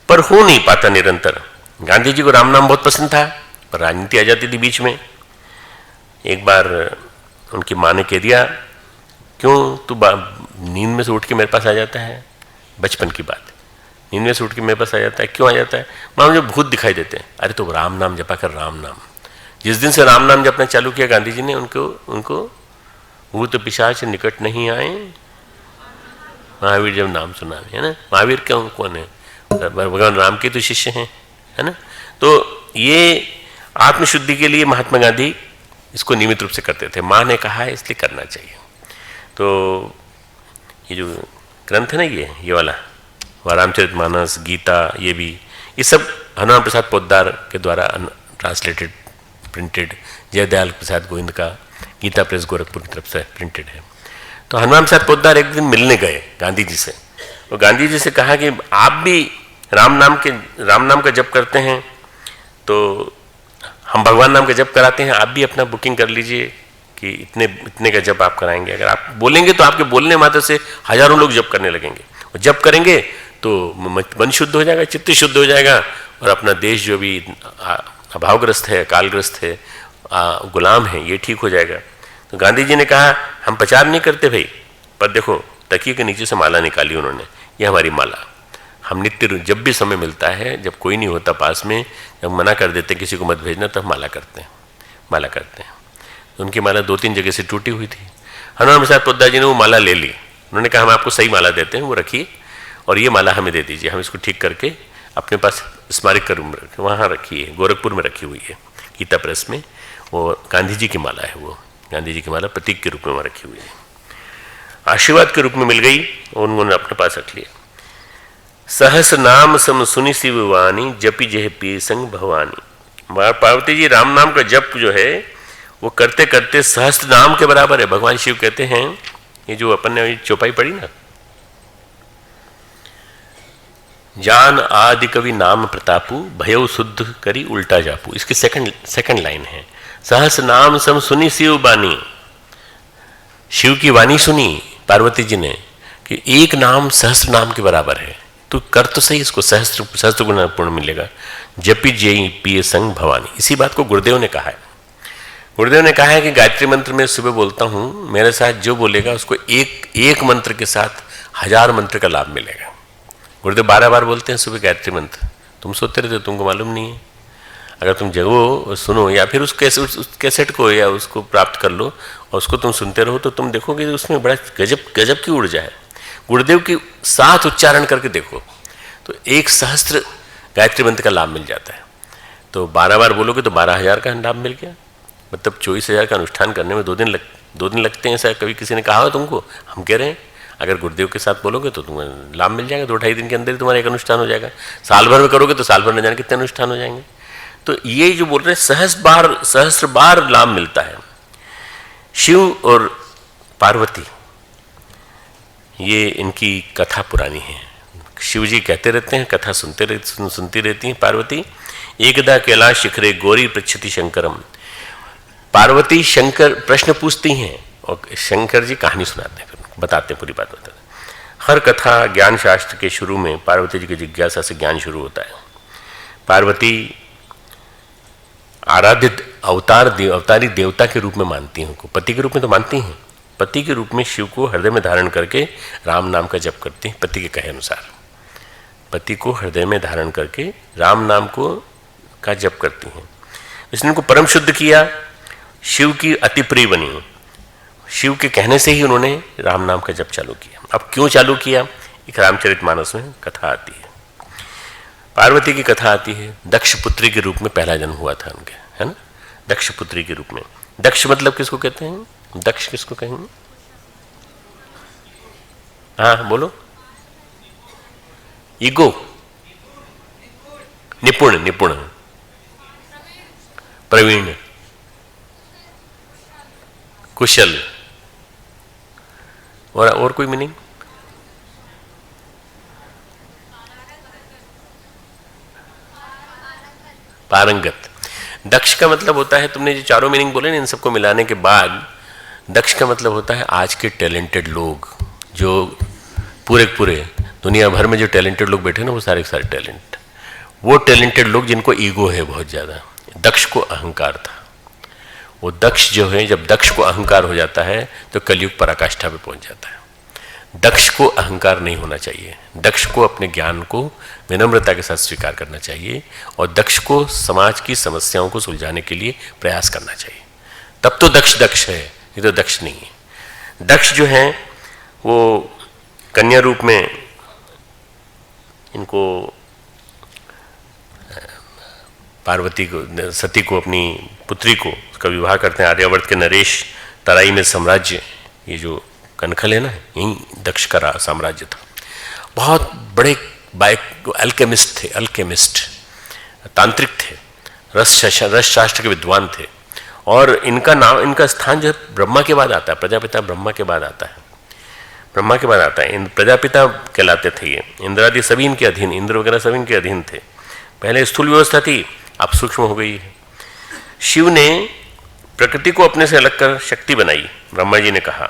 [SPEAKER 2] पर हो नहीं पाता निरंतर। गांधी जी को राम नाम बहुत पसंद था पर राजनीति आ जाती थी बीच में। एक बार उनकी माँ ने कह दिया, क्यों तू नींद में से उठ के मेरे पास आ जाता है? बचपन की बात, नींद में से उठ के मेरे पास आ जाता है, क्यों आ जाता है? माँ मुझे भूत दिखाई देते हैं। अरे तो राम नाम जपा कर, राम नाम। जिस दिन से राम नाम जपना चालू किया गांधी जी ने, उनको भूत पिशाच निकट नहीं आए। महावीर जब नाम सुना है ना, महावीर क्यों कौन है? भगवान राम के तो शिष्य हैं, है ना? तो ये आत्मशुद्धि के लिए महात्मा गांधी इसको नियमित रूप से करते थे। माँ ने कहा है इसलिए करना चाहिए। तो ये जो ग्रंथ है ना, ये वाला रामचरितमानस, गीता, ये सब हनुमान प्रसाद पोद्दार के द्वारा ट्रांसलेटेड, प्रिंटेड, जयदयाल प्रसाद गोविंद का गीता प्रेस गोरखपुर की तरफ से प्रिंटेड है। तो हनुमान प्रसाद पोद्दार एक दिन मिलने गए गांधी जी से, और गांधी जी से कहा कि आप भी राम नाम का जप करते हैं तो हम भगवान नाम का जप कराते हैं, आप भी अपना बुकिंग कर लीजिए कि इतने का जप आप कराएंगे। अगर आप बोलेंगे तो आपके बोलने मात्र से हजारों लोग जप करने लगेंगे, और जप करेंगे तो मन शुद्ध हो जाएगा, चित्त शुद्ध हो जाएगा, और अपना देश जो भी अभावग्रस्त है, कालग्रस्त है, गुलाम है, ये ठीक हो जाएगा। तो गांधी जी ने कहा हम प्रचार नहीं करते भाई, पर देखो तकिए के नीचे से माला निकाली उन्होंने, ये हमारी माला। हम नित्य जब भी समय मिलता है, जब कोई नहीं होता पास में, जब मना कर देते किसी को मत भेजना, तब माला करते हैं। तो उनकी माला 2-3 जगह से टूटी हुई थी। हनुमान प्रसाद पोद्दार जी ने वो माला ले ली। उन्होंने कहा हम आपको सही माला देते हैं, वो रखिए, और ये माला हमें दे दीजिए, हम इसको ठीक करके अपने पास स्मारक का रूम रखे, वहाँ रखी है, गोरखपुर में रखी हुई है गीता प्रेस में। वो गांधी जी की माला है, वो गांधी जी की माला प्रतीक के रूप में वहाँ रखी हुई है, आशीर्वाद के रूप में मिल गई, और उन्होंने अपने पास रख लिया। सहस नाम सम सुनि शिव वाणी, जपि जेह पिय संग भवानी। पार्वती जी राम नाम का जप जो है वो करते करते सहस्त्र नाम के बराबर है। भगवान शिव कहते हैं, ये जो अपन ने चौपाई पढ़ी ना, जान आदि कवि नाम प्रतापु, भयउ शुद्ध करी उल्टा जापू। इसकी सेकंड लाइन है, सहस नाम सम सुनी शिव वाणी। शिव की वाणी सुनी पार्वती जी ने कि एक नाम सहस्त्र नाम के बराबर है, तो कर तो सही इसको, सहस्त्र गुना पूर्ण मिलेगा। जपि जेई पिय संग भवानी। इसी बात को गुरुदेव ने कहा है। गुरुदेव ने कहा है कि गायत्री मंत्र में सुबह बोलता हूं, मेरे साथ जो बोलेगा उसको एक मंत्र के साथ 1000 मंत्र का लाभ मिलेगा। गुरुदेव 12 बार बोलते हैं सुबह गायत्री मंत्र। तुम सोते रहते हो, तुमको मालूम नहीं है। अगर तुम जगो, सुनो, या फिर उस कैसेट को या उसको प्राप्त कर लो और उसको तुम सुनते रहो, तो तुम देखोगे उसमें बड़ा गजब की ऊर्जा है। गुरुदेव की साथ उच्चारण करके देखो तो 1 सहस्त्र गायत्री मंत्र का लाभ मिल जाता है। तो 12 बार बोलोगे तो 12,000 का लाभ मिल गया। मतलब 24,000 का अनुष्ठान करने में 2 दिन लगते हैं, ऐसा कभी किसी ने कहा हो तुमको? हम कह रहे हैं अगर गुरुदेव के साथ बोलोगे तो तुम्हें लाभ मिल जाएगा, 2-2.5 दिन के अंदर ही तुम्हारा एक अनुष्ठान हो जाएगा। साल भर में करोगे तो साल भर न जाने कितने अनुष्ठान हो जाएंगे। तो ये जो बोल रहे हैं सहस्त्र बार लाभ मिलता है। शिव और पार्वती, ये इनकी कथा पुरानी है। शिव जी कहते रहते हैं, कथा सुनती रहती हैं पार्वती। एकदा कैलाश शिखरे गौरी पृच्छति शंकरम। पार्वती शंकर प्रश्न पूछती हैं और शंकर जी कहानी सुनाते हैं, बताते हैं, पूरी बात बताते हैं। हर कथा ज्ञान शास्त्र के शुरू में पार्वती जी की जिज्ञासा से ज्ञान शुरू होता है। पार्वती आराधित अवतारी देवता के रूप में मानती हैं उनको, पति के रूप में तो मानती हैं। पति के रूप में शिव को हृदय में धारण करके राम नाम का जप करते हैं। पति के कहे अनुसार पति को हृदय में धारण करके राम नाम का जप करती हैं। इसने उनको परम शुद्ध किया, शिव की अति प्रिय बनी। शिव के कहने से ही उन्होंने राम नाम का जप चालू किया। अब क्यों चालू किया, एक रामचरितमानस में कथा आती है, पार्वती की कथा आती है। दक्ष पुत्री के रूप में पहला जन्म हुआ था उनके, है ना, दक्ष पुत्री के रूप में। दक्ष मतलब किसको कहते हैं? दक्ष किसको कहेंगे? हाँ बोलो। ईगो, निपुण, प्रवीण, कुशल, और कोई मीनिंग? पारंगत। दक्ष का मतलब होता है, तुमने जो चारों मीनिंग बोले ना, इन सबको मिलाने के बाद दक्ष का मतलब होता है आज के टैलेंटेड लोग, जो पूरे दुनिया भर में जो टैलेंटेड लोग बैठे ना, वो सारे सारे टैलेंट, वो टैलेंटेड लोग जिनको ईगो है बहुत ज़्यादा। दक्ष को अहंकार था। वो दक्ष जो है, जब दक्ष को अहंकार हो जाता है तो कलयुग पराकाष्ठा पे पहुंच जाता है। दक्ष को अहंकार नहीं होना चाहिए। दक्ष को अपने ज्ञान को विनम्रता के साथ स्वीकार करना चाहिए और दक्ष को समाज की समस्याओं को सुलझाने के लिए प्रयास करना चाहिए। तब तो दक्ष दक्ष है, ये तो दक्ष नहीं है। दक्ष जो है वो कन्या रूप में इनको पार्वती को, सती को, अपनी पुत्री को उसका विवाह करते हैं। आर्यावर्त के नरेश, तराई में साम्राज्य, ये जो कनखल है ना, यही दक्ष का साम्राज्य था। बहुत बड़े अल्केमिस्ट थे, अल्केमिस्ट तांत्रिक थे, रस शास्त्र के विद्वान थे। और इनका नाम, इनका स्थान जो है ब्रह्मा के बाद आता है, प्रजापिता ब्रह्मा के बाद आता है, ब्रह्मा के बाद आता है। प्रजापिता कहलाते थे ये। इंद्रादि सभी इनके अधीन, इंद्र वगैरह सभी इनके अधीन थे। पहले स्थूल व्यवस्था थी, अब सूक्ष्म हो गई है। शिव ने प्रकृति को अपने से अलग कर शक्ति बनाई। ब्रह्मा जी ने कहा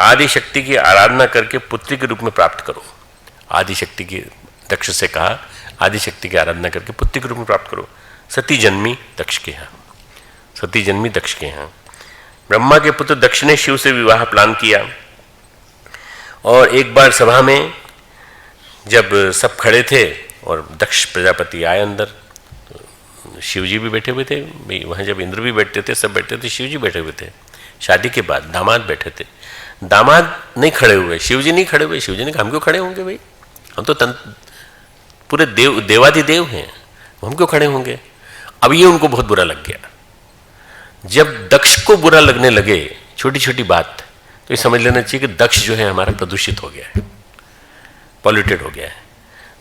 [SPEAKER 2] आदि शक्ति की आराधना करके पुत्री के रूप में प्राप्त करो। आदि शक्ति की, दक्ष से कहा आदि शक्ति की आराधना करके पुत्री के रूप में प्राप्त करो। सती जन्मी दक्ष के यहाँ, सती जन्मी दक्ष के यहाँ। ब्रह्मा के पुत्र दक्ष ने शिव से विवाह प्लान किया और एक बार सभा में जब सब खड़े थे और दक्ष प्रजापति आए अंदर, तो शिव जी भी बैठे हुए थे भाई वहाँ। जब इंद्र भी बैठते थे, सब बैठते थे, शिव जी बैठे हुए थे। शादी के बाद दामाद बैठे थे, दामाद नहीं खड़े हुए, शिव जी नहीं खड़े हुए। शिव जी ने कहा हम क्यों खड़े होंगे भाई, हम तो पूरे देवादिदेव हैं, हम क्यों खड़े होंगे। अब ये उनको बहुत बुरा लग गया। जब दक्ष को बुरा लगने लगे छोटी छोटी बात, तो ये समझ लेना चाहिए कि दक्ष जो है हमारा प्रदूषित हो गया है, पॉल्यूटेड हो गया है।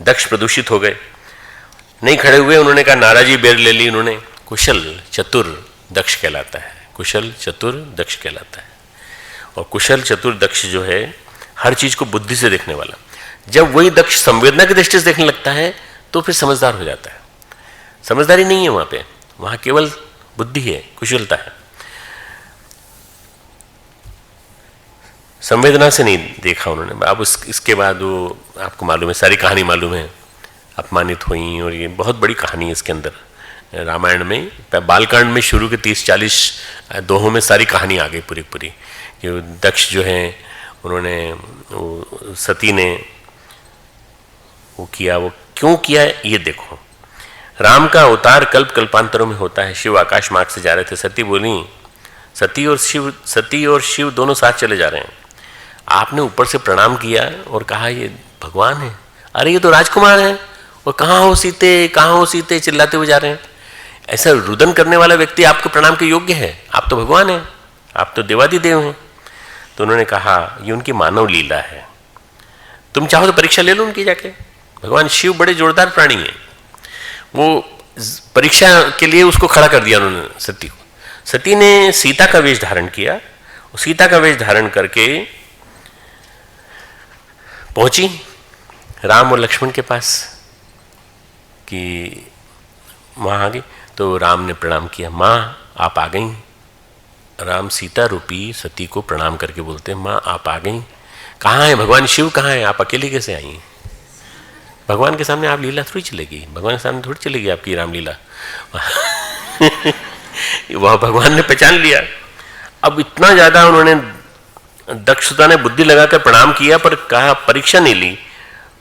[SPEAKER 2] दक्ष प्रदूषित हो गए, नहीं खड़े हुए। उन्होंने कहा नाराजी बेर ले ली उन्होंने। कुशल चतुर दक्ष कहलाता है, कुशल चतुर दक्ष कहलाता है। और कुशल चतुर दक्ष जो है हर चीज को बुद्धि से देखने वाला। जब वही दक्ष संवेदना की दृष्टि से देखने लगता है तो फिर समझदार हो जाता है। समझदारी नहीं है वहां पे, वहां केवल बुद्धि है, कुशलता है। संवेदना से नहीं देखा उन्होंने। अब इसके बाद वो आपको मालूम है, सारी कहानी मालूम है, अपमानित हुई। और ये बहुत बड़ी कहानी है इसके अंदर। रामायण में बालकांड में शुरू के 30-40 दोहों में सारी कहानी आ गई पूरी पूरी। कि दक्ष जो है उन्होंने, वो सती ने वो किया, वो क्यों किया ये देखो। राम का अवतार कल्प कल्पांतरों में होता है। शिव आकाश मार्ग से जा रहे थे, सती बोली, सती और शिव दोनों साथ चले जा रहे हैं। आपने ऊपर से प्रणाम किया और कहा ये भगवान है, अरे ये तो राजकुमार है, और कहाँ हो सीते, कहाँ हो सीते चिल्लाते हुए जा रहे हैं। ऐसा रुदन करने वाला व्यक्ति आपके प्रणाम के योग्य है? आप तो भगवान हैं, आप तो देवादिदेव हैं। तो उन्होंने कहा ये उनकी मानव लीला है, तुम चाहो तो परीक्षा ले लो उनकी जाके। भगवान शिव बड़े जोरदार प्राणी हैं, वो परीक्षा के लिए उसको खड़ा कर दिया उन्होंने सती को। सती ने सीता का वेश धारण किया, सीता का वेश धारण करके पहुंची राम और लक्ष्मण के पास कि वहाँ आ गई। तो राम ने प्रणाम किया, माँ आप आ गई। राम सीता रूपी सती को प्रणाम करके बोलते हैं माँ आप आ गई। कहाँ है भगवान शिव, कहाँ है, आप अकेले कैसे आई? भगवान के सामने आप लीला थोड़ी चलेगी, भगवान के सामने थोड़ी चलेगी आपकी रामलीला। वह भगवान ने पहचान लिया। अब इतना ज्यादा उन्होंने, दक्षता ने बुद्धि लगाकर प्रणाम किया पर कहा परीक्षा नहीं ली।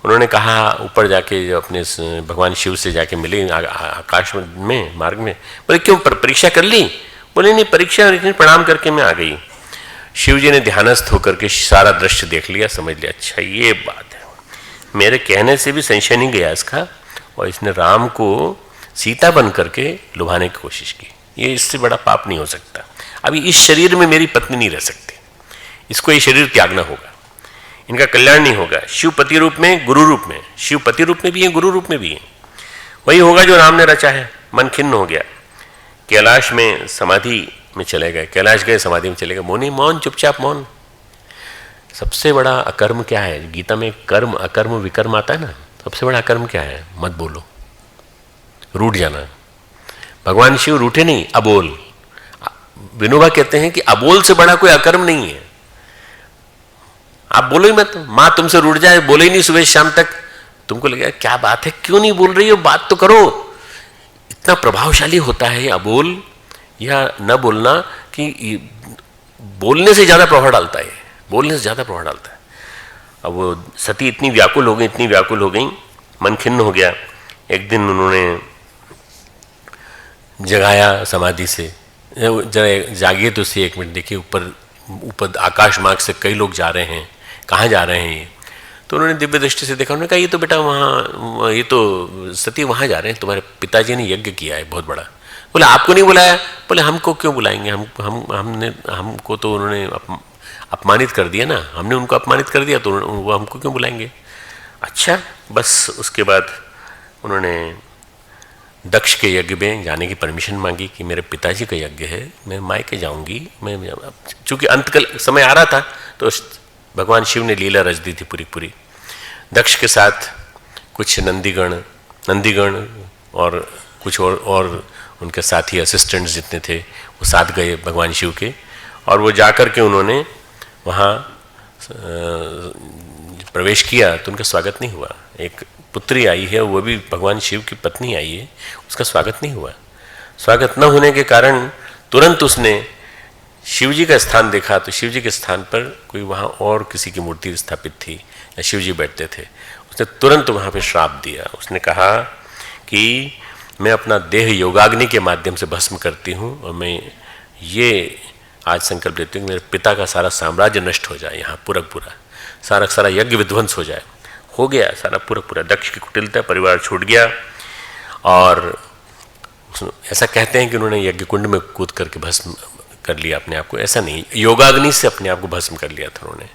[SPEAKER 2] उन्होंने कहा ऊपर जाके अपने भगवान शिव से जाके मिले आकाश में मार्ग में, बोले क्यों परीक्षा कर ली? बोले नहीं परीक्षा प्रणाम करके मैं आ गई। शिव जी ने ध्यानस्थ होकर के सारा दृश्य देख लिया, समझ लिया अच्छा ये बात है, मेरे कहने से भी संशय नहीं गया इसका, और इसने राम को सीता बन करके लुभाने की कोशिश की। ये इससे बड़ा पाप नहीं हो सकता। अभी इस शरीर में मेरी पत्नी नहीं रह सकती, इसको ये शरीर त्यागना होगा, इनका कल्याण नहीं होगा। शिवपति रूप में, गुरु रूप में, शिवपति रूप में भी है, गुरु रूप में भी है। वही होगा जो राम ने रचा है। मन खिन्न हो गया, कैलाश में समाधि में चले गए, कैलाश गए, समाधि में चले गए। मौनी, मौन, चुपचाप मौन। सबसे बड़ा अकर्म क्या है? गीता में कर्म, अकर्म, विकर्म आता है ना। सबसे बड़ा अकर्म क्या है? मत बोलो, रूठ जाना। भगवान शिव रूठे नहीं, अबोल। विनोबा कहते हैं कि अबोल से बड़ा कोई अकर्म नहीं है। आप बोलो ही मत। माँ तुमसे रूठ जाए, बोले ही नहीं सुबह शाम तक, तुमको लगेगा क्या बात है, क्यों नहीं बोल रही हो, बात तो करो। इतना प्रभावशाली होता है अबोल या न बोलना कि बोलने से ज्यादा प्रभाव डालता है, बोलने से ज्यादा प्रभाव डालता है। अब वो सती इतनी व्याकुल हो गई, इतनी व्याकुल हो गई, मन खिन्न हो गया। एक दिन उन्होंने जगाया समाधि से, जरा जागिए तो सही, एक मिनट देखिए, ऊपर ऊपर आकाश मार्ग से कई लोग जा रहे हैं, कहाँ जा रहे हैं ये? तो उन्होंने दिव्य दृष्टि से देखा। उन्होंने कहा ये तो बेटा वहाँ, ये तो सती वहाँ जा रहे हैं, तुम्हारे पिताजी ने यज्ञ किया है बहुत बड़ा। बोले आपको नहीं बुलाया? बोले हमको क्यों बुलाएंगे, हमको तो उन्होंने अपमानित कर दिया ना, हमने उनको अपमानित कर दिया, तो वो हमको क्यों बुलाएंगे? अच्छा, बस उसके बाद उन्होंने दक्ष के यज्ञ में जाने की परमिशन मांगी कि मेरे पिताजी का यज्ञ है, मैं मायके जाऊंगी। मैं चूंकि अंतकाल समय आ रहा था तो भगवान शिव ने लीला रच दी थी पूरी। दक्ष के साथ कुछ नंदीगण और कुछ और उनके साथी असिस्टेंट्स जितने थे वो साथ गए भगवान शिव के, और वो जाकर के उन्होंने वहाँ प्रवेश किया तो उनका स्वागत नहीं हुआ। एक पुत्री आई है, वो भी भगवान शिव की पत्नी आई है, उसका स्वागत नहीं हुआ। स्वागत न होने के कारण तुरंत उसने शिव जी का स्थान देखा तो शिव जी के स्थान पर कोई वहाँ और किसी की मूर्ति स्थापित थी या शिव जी बैठते थे। उसने तुरंत वहाँ पे श्राप दिया। उसने कहा कि मैं अपना देह योगाग्नि के माध्यम से भस्म करती हूँ और मैं ये आज संकल्प लेती हूँ कि मेरे पिता का सारा साम्राज्य नष्ट हो जाए, यहाँ पूरा सारा यज्ञ विध्वंस हो जाए। हो गया सारा पूरा। दक्ष की कुटिलता, परिवार छूट गया। और ऐसा कहते हैं कि उन्होंने यज्ञ कुंड में कूद करके भस्म कर लिया अपने आप को। ऐसा नहीं, योगाग्नि से अपने आप को भस्म कर लिया था उन्होंने।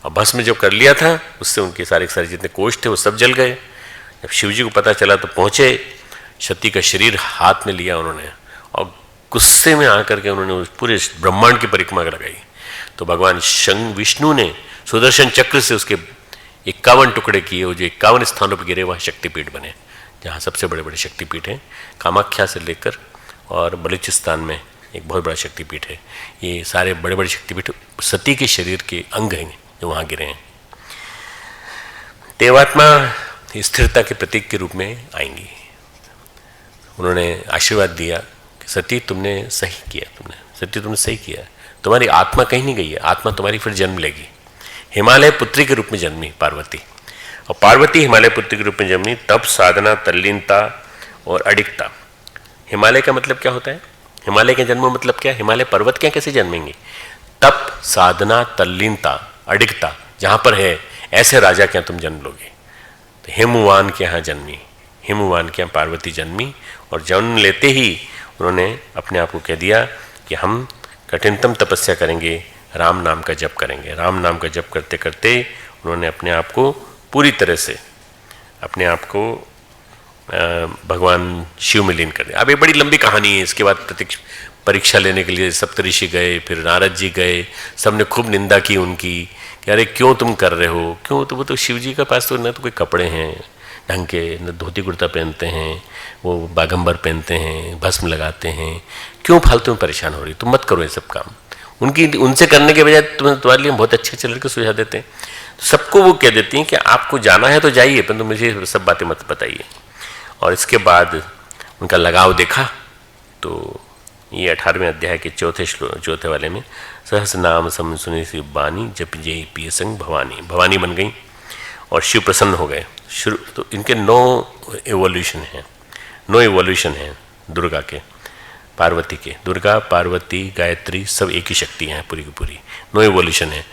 [SPEAKER 2] और भस्म जो कर लिया था उससे उनके सारे जितने कोष थे वो सब जल गए। जब शिवजी को पता चला तो पहुंचे, सती का शरीर हाथ में लिया उन्होंने और गुस्से में आकर के उन्होंने उस पूरे ब्रह्मांड की परिक्रमा लगाई। तो भगवान विष्णु ने सुदर्शन चक्र से उसके 51 टुकड़े किए। वो जो 51 स्थानों पर गिरे वहाँ शक्तिपीठ बने, जहाँ सबसे बड़े शक्तिपीठ हैं। कामाख्या से लेकर और बलूचिस्तान में एक बहुत बड़ा शक्तिपीठ है। ये सारे बड़े शक्तिपीठ सती के शरीर के अंग हैं जो वहाँ गिरे हैं। देवात्मा स्थिरता के प्रतीक के रूप में आएंगी। उन्होंने आशीर्वाद दिया कि सती तुमने सही किया, तुम्हारी आत्मा कहीं नहीं गई है, आत्मा तुम्हारी फिर जन्म लेगी। हिमालय पुत्री के रूप में जन्मी पार्वती, और पार्वती हिमालय पुत्री के रूप में जन्मी। तप, साधना, तल्लीनता और अडिगता। हिमालय का मतलब क्या होता है? हिमालय के जन्म मतलब क्या है? हिमालय पर्वत क्या कैसे जन्मेंगे? तप, साधना, तल्लीनता, अडिगता जहाँ पर है, ऐसे राजा के यहाँ तुम जन्म लोगे। तो हिमवान के यहाँ जन्मी, हिमवान के यहाँ पार्वती जन्मी। और जन्म लेते ही उन्होंने अपने आप को कह दिया कि हम कठिनतम तपस्या करेंगे, राम नाम का जप करेंगे। राम नाम का जप करते करते उन्होंने अपने आप को पूरी तरह से अपने आप को भगवान शिव में लीन कर दिया। अब ये बड़ी लंबी कहानी है। इसके बाद परीक्षा लेने के लिए सप्तऋषि गए, फिर नारद जी गए, सबने खूब निंदा की उनकी कि अरे क्यों तुम कर रहे हो, क्यों? तो वो तो शिव जी के पास तो न तो कोई कपड़े हैं ढंग के, न धोती कुर्ता पहनते हैं, वो बागंबर पहनते हैं, भस्म लगाते हैं, क्यों फालतू में परेशान हो रही, तुम मत करो ये सब काम। उनसे करने के बजाय तुम्हारे लिए बहुत अच्छे लड़के सुझाव देते हैं। सबको वो कह देती हैं कि आपको जाना है तो जाइए, परंतु मुझे सब बातें मत बताइए। और इसके बाद उनका लगाव देखा तो ये 18वें अध्याय के चौथे वाले में सहस नाम सम सुने सी बानी जप जय पिय संग भवानी, भवानी बन गई और शिव प्रसन्न हो गए। शुरू तो इनके 9 एवोल्यूशन हैं दुर्गा के, पार्वती के। दुर्गा, पार्वती, गायत्री सब एक ही शक्ति हैं पूरी की पूरी। 9 एवोल्यूशन है।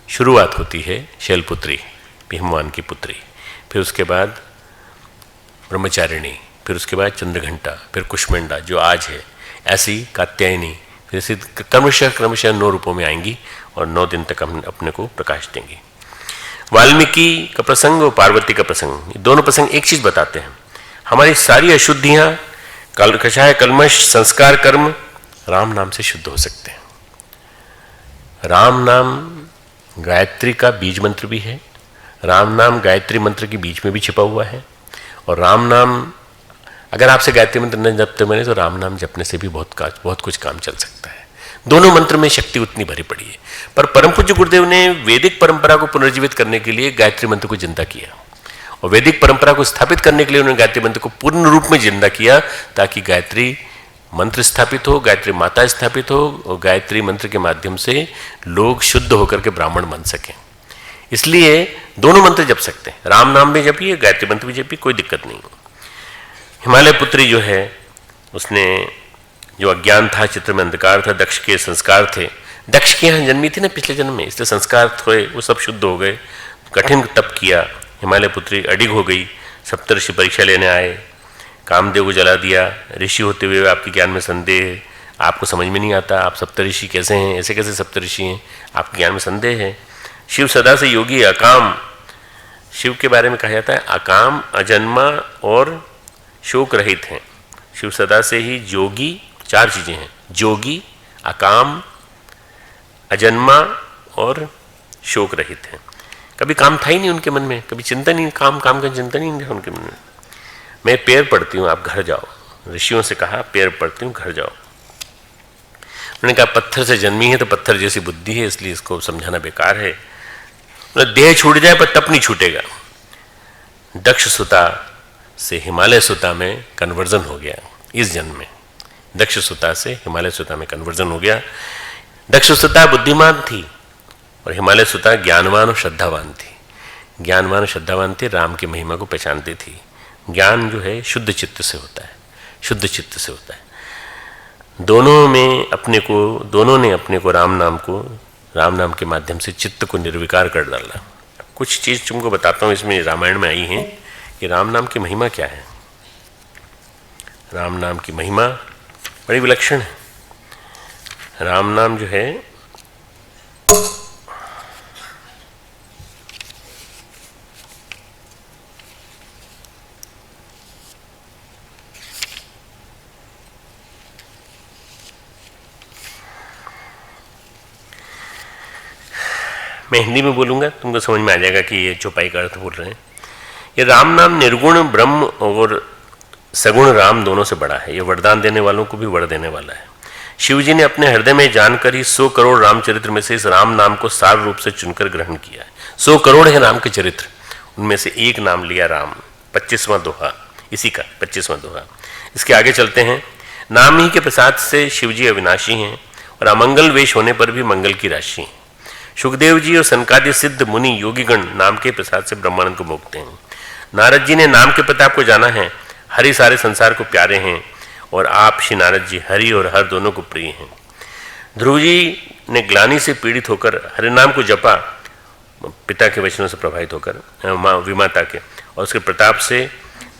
[SPEAKER 2] शुरुआत होती है शैलपुत्री, भीमवान की पुत्री, फिर उसके बाद ब्रह्मचारिणी, फिर उसके बाद चंद्रघंटा, फिर कुष्मांडा जो आज है, ऐसी कात्यायनी, फिर ऐसी क्रमशः 9 रूपों में आएंगी और 9 दिन तक हम अपने को प्रकाश देंगी। वाल्मीकि का प्रसंग और पार्वती का प्रसंग, ये दोनों प्रसंग एक चीज बताते हैं। हमारी सारी अशुद्धियां, कलमश, संस्कार कर्म राम नाम से शुद्ध हो सकते हैं। राम नाम गायत्री का बीज मंत्र भी है, राम नाम गायत्री मंत्र के बीच में भी छिपा हुआ है। और राम नाम अगर आपसे गायत्री मंत्र न जपते बने तो राम नाम जपने से भी बहुत कुछ काम चल सकता है। दोनों मंत्र में शक्ति उतनी भरी पड़ी है। पर परम पूज्य गुरुदेव ने वैदिक परंपरा को पुनर्जीवित करने के लिए गायत्री मंत्र को जिंदा किया, और वैदिक परंपरा को स्थापित करने के लिए उन्होंने गायत्री मंत्र को पूर्ण रूप में जिंदा किया, ताकि गायत्री मंत्र स्थापित हो, गायत्री माता स्थापित हो, और गायत्री मंत्र के माध्यम से लोग शुद्ध होकर के ब्राह्मण बन सकें। इसलिए दोनों मंत्र जप सकते हैं, राम नाम भी जपिए, गायत्री मंत्र भी जपिए, कोई दिक्कत नहीं। हिमालय पुत्री जो है, उसने जो अज्ञान था, चित्र में अंधकार था, दक्ष के संस्कार थे, दक्ष के यहाँ जन्मी थी ना पिछले जन्म में, इसलिए संस्कार थे, वो सब शुद्ध हो गए। कठिन तप किया, हिमालय पुत्री अडिग हो गई। सप्तऋषि परीक्षा लेने आए, कामदेव को जला दिया। ऋषि होते हुए आपके ज्ञान में संदेह, आपको समझ में नहीं आता आप सप्तऋषि कैसे हैं, ऐसे कैसे सप्तऋषि हैं, आपके ज्ञान में संदेह है। शिव सदा से योगी अकाम, शिव के बारे में कहा जाता है अकाम, अजन्मा और शोक रहित हैं। शिव सदा से ही योगी, चार चीजें हैं, जोगी, अकाम, अजन्मा और शोक रहित हैं। कभी काम था ही नहीं उनके मन में, कभी चिंतन नहीं, काम का चिंतन ही नहीं था उनके मन में। मैं पैर पड़ती हूँ, आप घर जाओ। ऋषियों से कहा पैर पड़ती हूँ, घर जाओ। उन्होंने कहा पत्थर से जन्मी है तो पत्थर जैसी बुद्धि है, इसलिए इसको समझाना बेकार है। देह छूट जाए पर तप नहीं छूटेगा। दक्ष सुता से हिमालय सुता में कन्वर्जन हो गया इस जन्म में। दक्ष सुता से हिमालय सुता में कन्वर्जन हो गया। दक्ष सुता बुद्धिमान थी और हिमालय सुता ज्ञानवान और श्रद्धावान थी। ज्ञानवान और श्रद्धावान थी, राम की महिमा को पहचानती थी। ज्ञान जो है शुद्ध चित्त से होता है, शुद्ध चित्त से होता है। दोनों ने अपने को राम नाम के माध्यम से चित्त को निर्विकार कर डाला। कुछ चीज तुमको बताता हूँ, इसमें रामायण में आई है कि राम नाम की महिमा क्या है। राम नाम की महिमा बड़ी विलक्षण है। राम नाम जो है मैं हिंदी में बोलूंगा, तुमको समझ में आ जाएगा कि ये चौपाई का अर्थ बोल रहे हैं। ये राम नाम निर्गुण ब्रह्म और सगुण राम दोनों से बड़ा है। ये वरदान देने वालों को भी वर देने वाला है। शिव जी ने अपने हृदय में जानकर ही 100 करोड़ रामचरित्र में से इस राम नाम को सार रूप से चुनकर ग्रहण किया है। 100 करोड़ है राम के चरित्र, उनमें से एक नाम लिया राम। 25वां दोहा इसी का, 25वां दोहा। इसके आगे चलते हैं। नाम ही के प्रसाद से शिव जी अविनाशी हैं और अमंगल वेश होने पर भी मंगल की राशि हैं। सुखदेव जी और सनकादि सिद्ध मुनि योगीगण नाम के प्रसाद से ब्रह्मानंद को भोगते हैं। नारद जी ने नाम के प्रताप को जाना है। हरि सारे संसार को प्यारे हैं और आप श्री नारद जी हरि और हर दोनों को प्रिय हैं। ध्रुव जी ने ग्लानि से पीड़ित होकर हरिनाम को जपा, पिता के वचनों से प्रभावित होकर, विमाता के, और उसके प्रताप से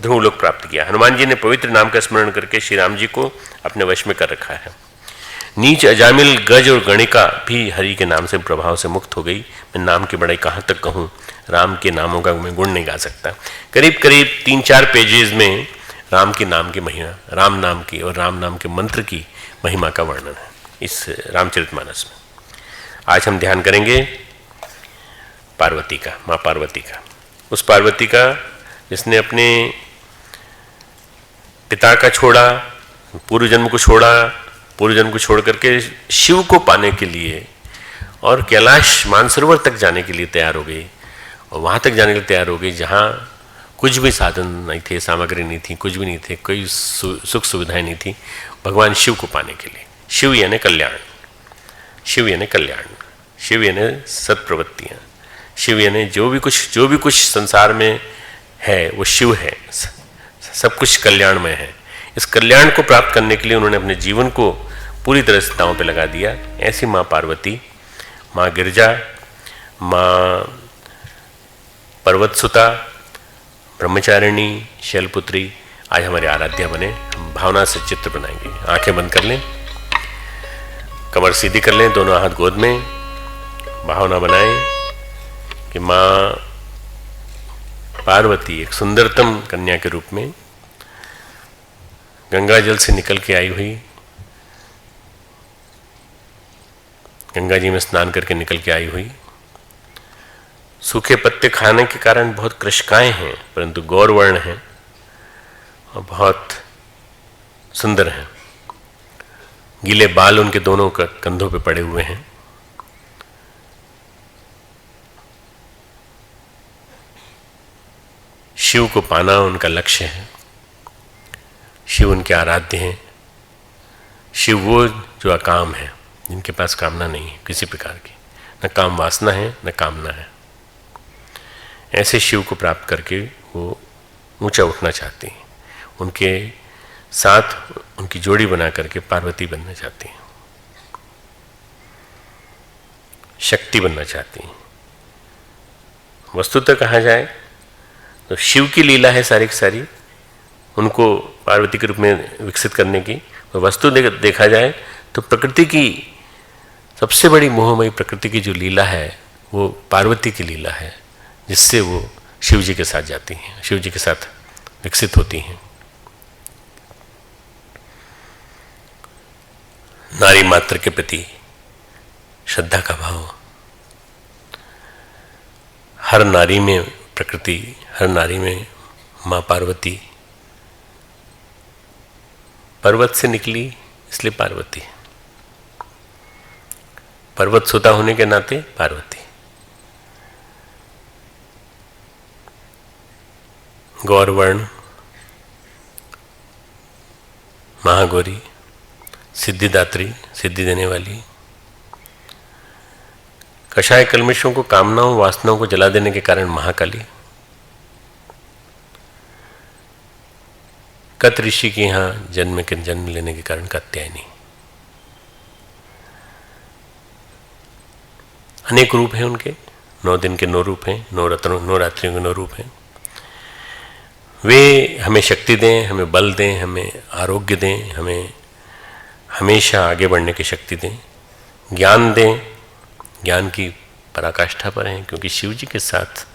[SPEAKER 2] ध्रुव लोक प्राप्त किया। हनुमान जी ने पवित्र नाम का स्मरण करके श्री राम जी को अपने वश में कर रखा है। नीच अजामिल गज और गणिका भी हरि के नाम से प्रभाव से मुक्त हो गई। मैं नाम की बड़ाई कहाँ तक कहूँ, राम के नामों का मैं गुण नहीं गा सकता। करीब करीब 3-4 पेजेस में राम के नाम की महिमा, राम नाम की और राम नाम के मंत्र की महिमा का वर्णन है इस रामचरितमानस में। आज हम ध्यान करेंगे पार्वती का, माँ पार्वती का। उस पार्वती का जिसने अपने पिता का छोड़ा, पूर्व जन्म को छोड़ करके शिव को पाने के लिए और कैलाश मानसरोवर तक जाने के लिए तैयार हो गई। और वहाँ तक जाने के लिए तैयार हो गई जहाँ कुछ भी साधन नहीं थे, सामग्री नहीं थी, कुछ भी नहीं थे, कोई सुख सुविधाएं नहीं थी, भगवान शिव को पाने के लिए। शिव यानी कल्याण, शिव यानी कल्याण, शिव यानी सत्प्रवृत्तियाँ, शिव यानी जो भी कुछ संसार में है वो शिव है, सब कुछ कल्याणमय है। इस कल्याण को प्राप्त करने के लिए उन्होंने अपने जीवन को पूरी तरह से दांव पे लगा दिया। ऐसी माँ पार्वती, माँ गिरजा, माँ पर्वतसुता, ब्रह्मचारिणी, शैलपुत्री आज हमारे आराध्या बने। हम भावना से चित्र बनाएंगे। आंखें बंद कर लें, कमर सीधी कर लें, दोनों हाथ गोद में, भावना बनाएं कि माँ पार्वती एक सुंदरतम कन्या के रूप में गंगा जल से निकल के आई हुई गंगा जी में स्नान करके निकल के आई हुई। सूखे पत्ते खाने के कारण बहुत कृशकाएं हैं, परंतु गौरवर्ण हैं और बहुत सुंदर हैं। गीले बाल उनके दोनों कंधों पे पड़े हुए हैं। शिव को पाना उनका लक्ष्य है। शिव उनके आराध्य हैं। शिव वो जो अकाम है, जिनके पास कामना नहीं है किसी प्रकार की, न काम वासना है न कामना है। ऐसे शिव को प्राप्त करके वो ऊंचा उठना चाहती हैं। उनके साथ उनकी जोड़ी बना करके पार्वती बनना चाहती हैं, शक्ति बनना चाहती हैं। वस्तुतः कहा जाए तो शिव की लीला है सारी की सारी उनको पार्वती के रूप में विकसित करने की। तो वस्तु देखा जाए तो प्रकृति की सबसे बड़ी मोहमयी प्रकृति की जो लीला है वो पार्वती की लीला है, जिससे वो शिव जी के साथ जाती हैं, शिव जी के साथ विकसित होती हैं। नारी मात्र के प्रति श्रद्धा का भाव हर नारी में प्रकृति, हर नारी में माँ पार्वती। पर्वत से निकली इसलिए पार्वती, पर्वत सुता होने के नाते पार्वती। गौरवर्ण, महागौरी, सिद्धिदात्री, सिद्धि देने वाली, कषाय कल्मषों को, कामनाओं वासनाओं को जला देने के कारण महाकाली, कत ऋषि के यहाँ जन्म लेने के कारण कात्यायनी। अनेक रूप हैं उनके, 9 दिन के 9 रूप हैं, 9 रात्रियों के 9 रूप हैं। वे हमें शक्ति दें, हमें बल दें, हमें आरोग्य दें, हमें हमेशा आगे बढ़ने की शक्ति दें, ज्ञान दें। ज्ञान की पराकाष्ठा पर हैं क्योंकि शिव जी के साथ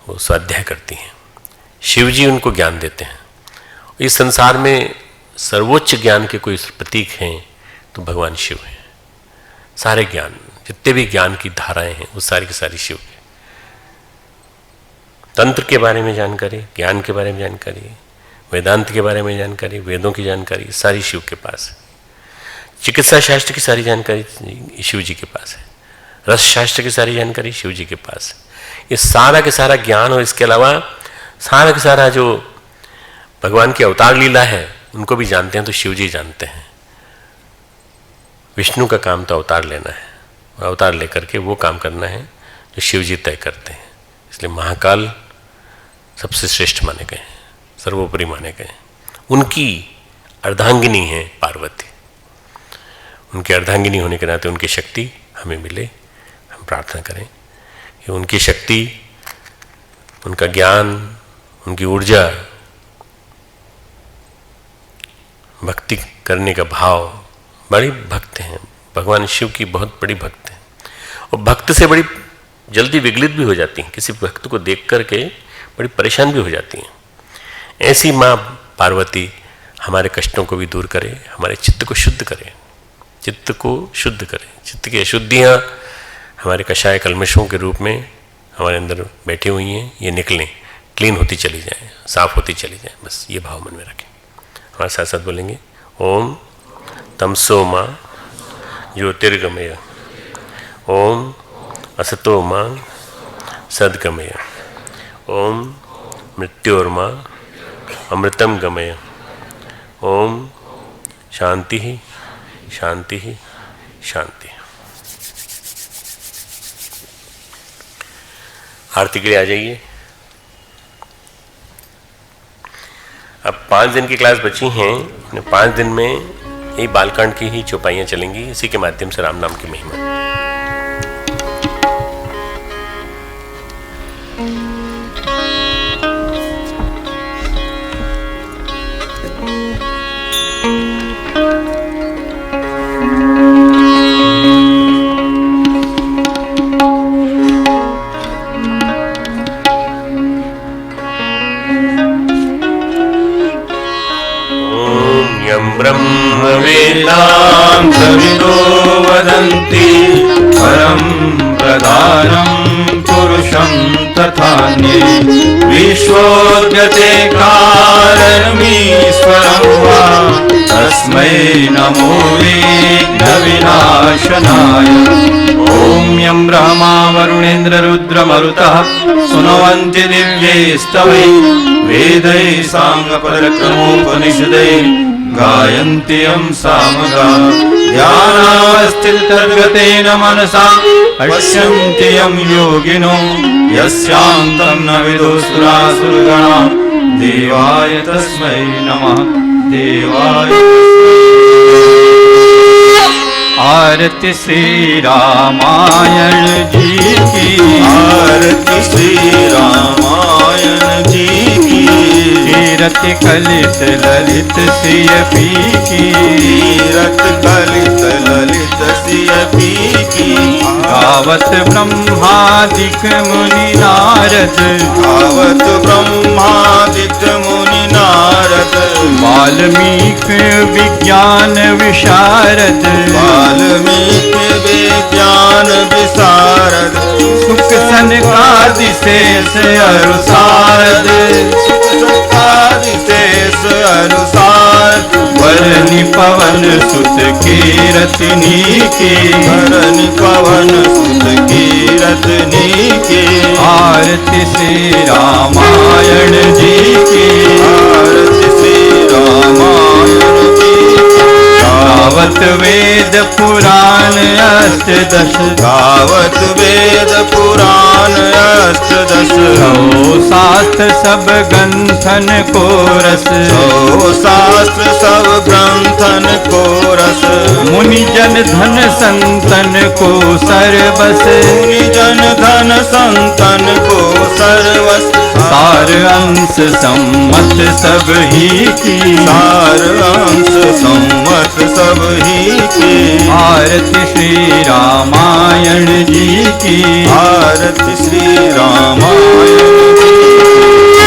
[SPEAKER 2] वो स्वाध्याय करती हैं। शिव जी उनको ज्ञान देते हैं। इस संसार में सर्वोच्च ज्ञान के कोई प्रतीक हैं तो भगवान शिव हैं। सारे ज्ञान, जितने भी ज्ञान की धाराएं हैं वो सारी की सारी शिव है। तंत्र के बारे में जानकारी, ज्ञान के बारे में जानकारी, वेदांत के बारे में जानकारी, वेदों की जानकारी सारी शिव के पास है। चिकित्सा शास्त्र की सारी जानकारी शिव जी के पास है। रस शास्त्र की सारी जानकारी शिव जी के पास है। ये सारा के सारा ज्ञान और इसके अलावा सारा के सारा जो भगवान की अवतार लीला है उनको भी जानते हैं तो शिव जी जानते हैं। विष्णु का काम तो अवतार लेना है, अवतार लेकर के वो काम करना है जो शिव जी तय करते हैं। इसलिए महाकाल सबसे श्रेष्ठ माने गए हैं, सर्वोपरि माने गए हैं। उनकी अर्धांगिनी है पार्वती। उनकी अर्धांगिनी होने के नाते उनकी शक्ति हमें मिले। हम प्रार्थना करें कि उनकी शक्ति, उनका ज्ञान, उनकी ऊर्जा, भक्ति करने का भाव, बड़ी भक्त हैं भगवान शिव की, बहुत बड़ी भक्त हैं और भक्त से बड़ी जल्दी विगलित भी हो जाती हैं। किसी भक्त को देख करके बड़ी परेशान भी हो जाती हैं। ऐसी माँ पार्वती हमारे कष्टों को भी दूर करे, हमारे चित्त को शुद्ध करे, चित्त को शुद्ध करे। चित्त की अशुद्धियाँ हमारे कषाय कल्मषों के रूप में हमारे अंदर बैठी हुई हैं, ये निकलें, क्लीन होती चली जाए, साफ होती चली जाए। बस ये भाव मन में रखें। हमारे साथ साथ बोलेंगे ओम तमसो माँ ज्योतिर्गमय, ओम असतो माँ सद्गमय, ओम मृत्योर्मा अमृतम गमय, ओम शांति ही शांति ही शांति। आरती के लिए आ जाइए। अब 5 दिन की क्लास बची हैं। 5 दिन में यही बालकांड की ही चौपाइयाँ चलेंगी। इसी के माध्यम से राम नाम की महिमा।
[SPEAKER 1] ब्रह्मवेदां सविदो वदन्ति विश्वोद्यते कारणमीश्वरं वा तस्मै नमो विघ्नविनाशनाय। ॐ यं ब्रह्मा वरुणेन्द्ररुद्रमरुतः सुनवन्ति दिव्यैस्तवै वेदैः साङ्गपरक्रमोपनिषदैः गायन्ति यं सामगा। ध्यानावस्थितगतेन मनसा पश्यन्ति यं योगिनो यस्यान्तं न विदुसुरासुरगणा। देवाय तस्मै नमः देवाय। आरती श्री रामायण जी की, आरती श्री रामायण जी की। तीरथ कलित ललित सिय पी की, तीरथ कलित ललित सिय पी की। गावत ब्रह्मादिक मुनि नारद, गावत ब्रह्मादिक मुनि नारद। वाल्मीकि विज्ञान विशारद, वाल्मीकि विज्ञान विशारद। सुख सनकादि शेष अरुसारद, सनकादि शेष अरुसारद। वरनि पवन सुत कीरतनी की, वरनि पवन सुत कीरतनी की। आरती श्री रामायण जी की, आरती श्री रामायण जी की। गावत वेद पुराण अष्टदश, गावत वेद पुराण अष्टदश। सौ शास्त्र सब ग्रंथन को रस, सौ शास्त्र सब ग्रंथन को रस। मुनि जन धन संतन को सर्वस, मुनि जन धन संतन को सर्वस। सार अंश सम्मत सब ही की, सार अंश सम्मत सब ही की। आरती श्री रामायण जी की, आरती श्री रामायण जी।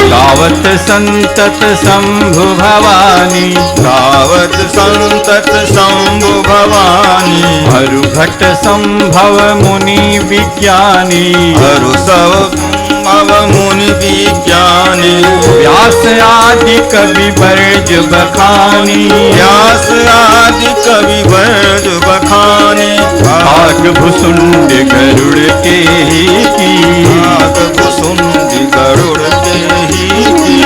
[SPEAKER 1] गावत संतत शंभु भवानी, गावत संतत शंभु भवानी। हरु भट्ट संभव मुनि विज्ञानी, हरु संभव मुनि विज्ञानी। व्यास आदि कवि वर्ज बखानी, व्यास आदि कवि वर्ज बखानी। भाग भुसुंड गरुड़ के ही की, भाग भुसुंड गरुड़ के ही की।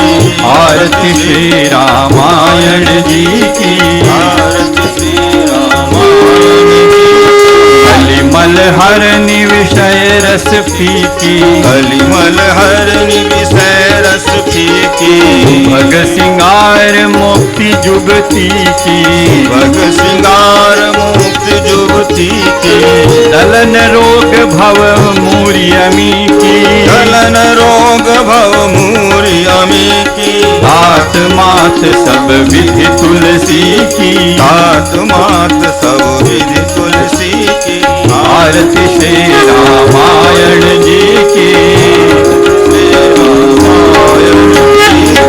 [SPEAKER 1] आरती श्री रामायण जी की, आरती श्री रामायण जी। कलिमल हरनि विषय रस फीकी, कलिमल हरनि विषय रस फीकी। भग सिंगार मुक्ति जुगती की, भग सिंगार मुक्ति जुगती की। दलन रोग भव मूरी अमी की, दलन रोग भव मूरी अमी की। हाथ माथ सब विधि तुलसी की, हाथ माथ सब विधि तुलसी की। आरती श्री रामायण जी की, श्री रामायण जी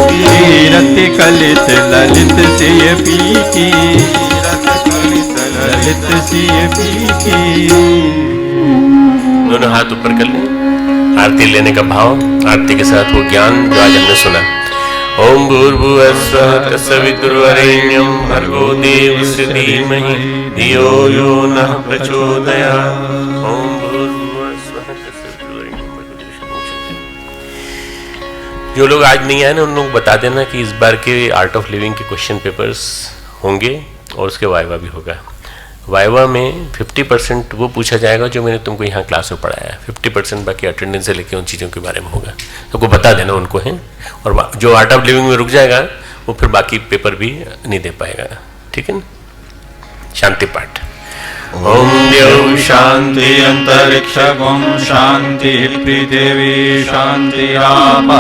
[SPEAKER 1] की। तीरथ कलित ललित सिय पी की, तीरथ कलित ललित सिय पी की।
[SPEAKER 2] दोनों हाथ ऊपर कर लें। आरती लेने का भाव, आरती के साथ वो ज्ञान जो आज हमने सुना। ओम भूर्भुवस्सुः तत्सवितुर्वरेण्यं भर्गो देवस्य धीमहि धियो यो नः प्रचोदयात्। ओम भूर्भुवस्सुः तत्सवितुर्वरेण्यं भर्गो देवस्य धीमहि। जो लोग आज नहीं आए ना, उन लोग बता देना कि इस बार के आर्ट ऑफ लिविंग के क्वेश्चन पेपर्स होंगे और उसके वाइवा भी होगा। वाइवा में 50% वो पूछा जाएगा जो मैंने तुमको यहाँ क्लास में पढ़ाया है, 50% बाकी अटेंडेंस से लेके उन चीज़ों के बारे में होगा। तो को बता देना उनको है, और जो आर्ट ऑफ लिविंग में रुक जाएगा वो फिर बाकी पेपर भी नहीं दे पाएगा, ठीक है ना। शांति पाठ।
[SPEAKER 1] ओम द्यौ शांति अंतरिक्षं शांति पृथिवी शांतिराप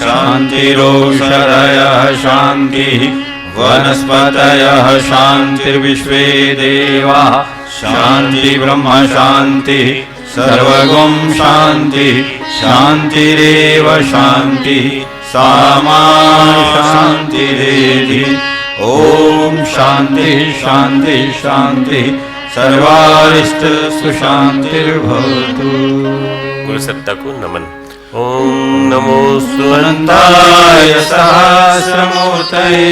[SPEAKER 1] शांतिरोषधयः शांति वनस्पतयः शांतिर्विश्वे देवाः शांति ब्रह्म शांति सर्वगुण शांति शांतिरेव शांति सामा शांतिरेधि। ओम शांति शांति शांति सर्वारिष्ट सुशांतिर्भवतु।
[SPEAKER 2] गुरु सत्ता को नमन। ॐ नमोऽस्तु
[SPEAKER 1] अनन्ताय सहस्रमूर्तये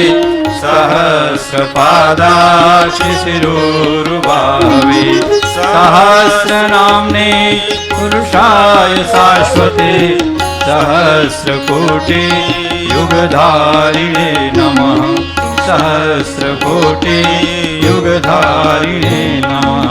[SPEAKER 1] सहस्रपादाक्षिशिरोरुभावे सहस्रनाम्ने पुरुषाय शाश्वते सहस्रकोटि युगधारिणे नमः सहस्रकोटि युगधारिणे नमः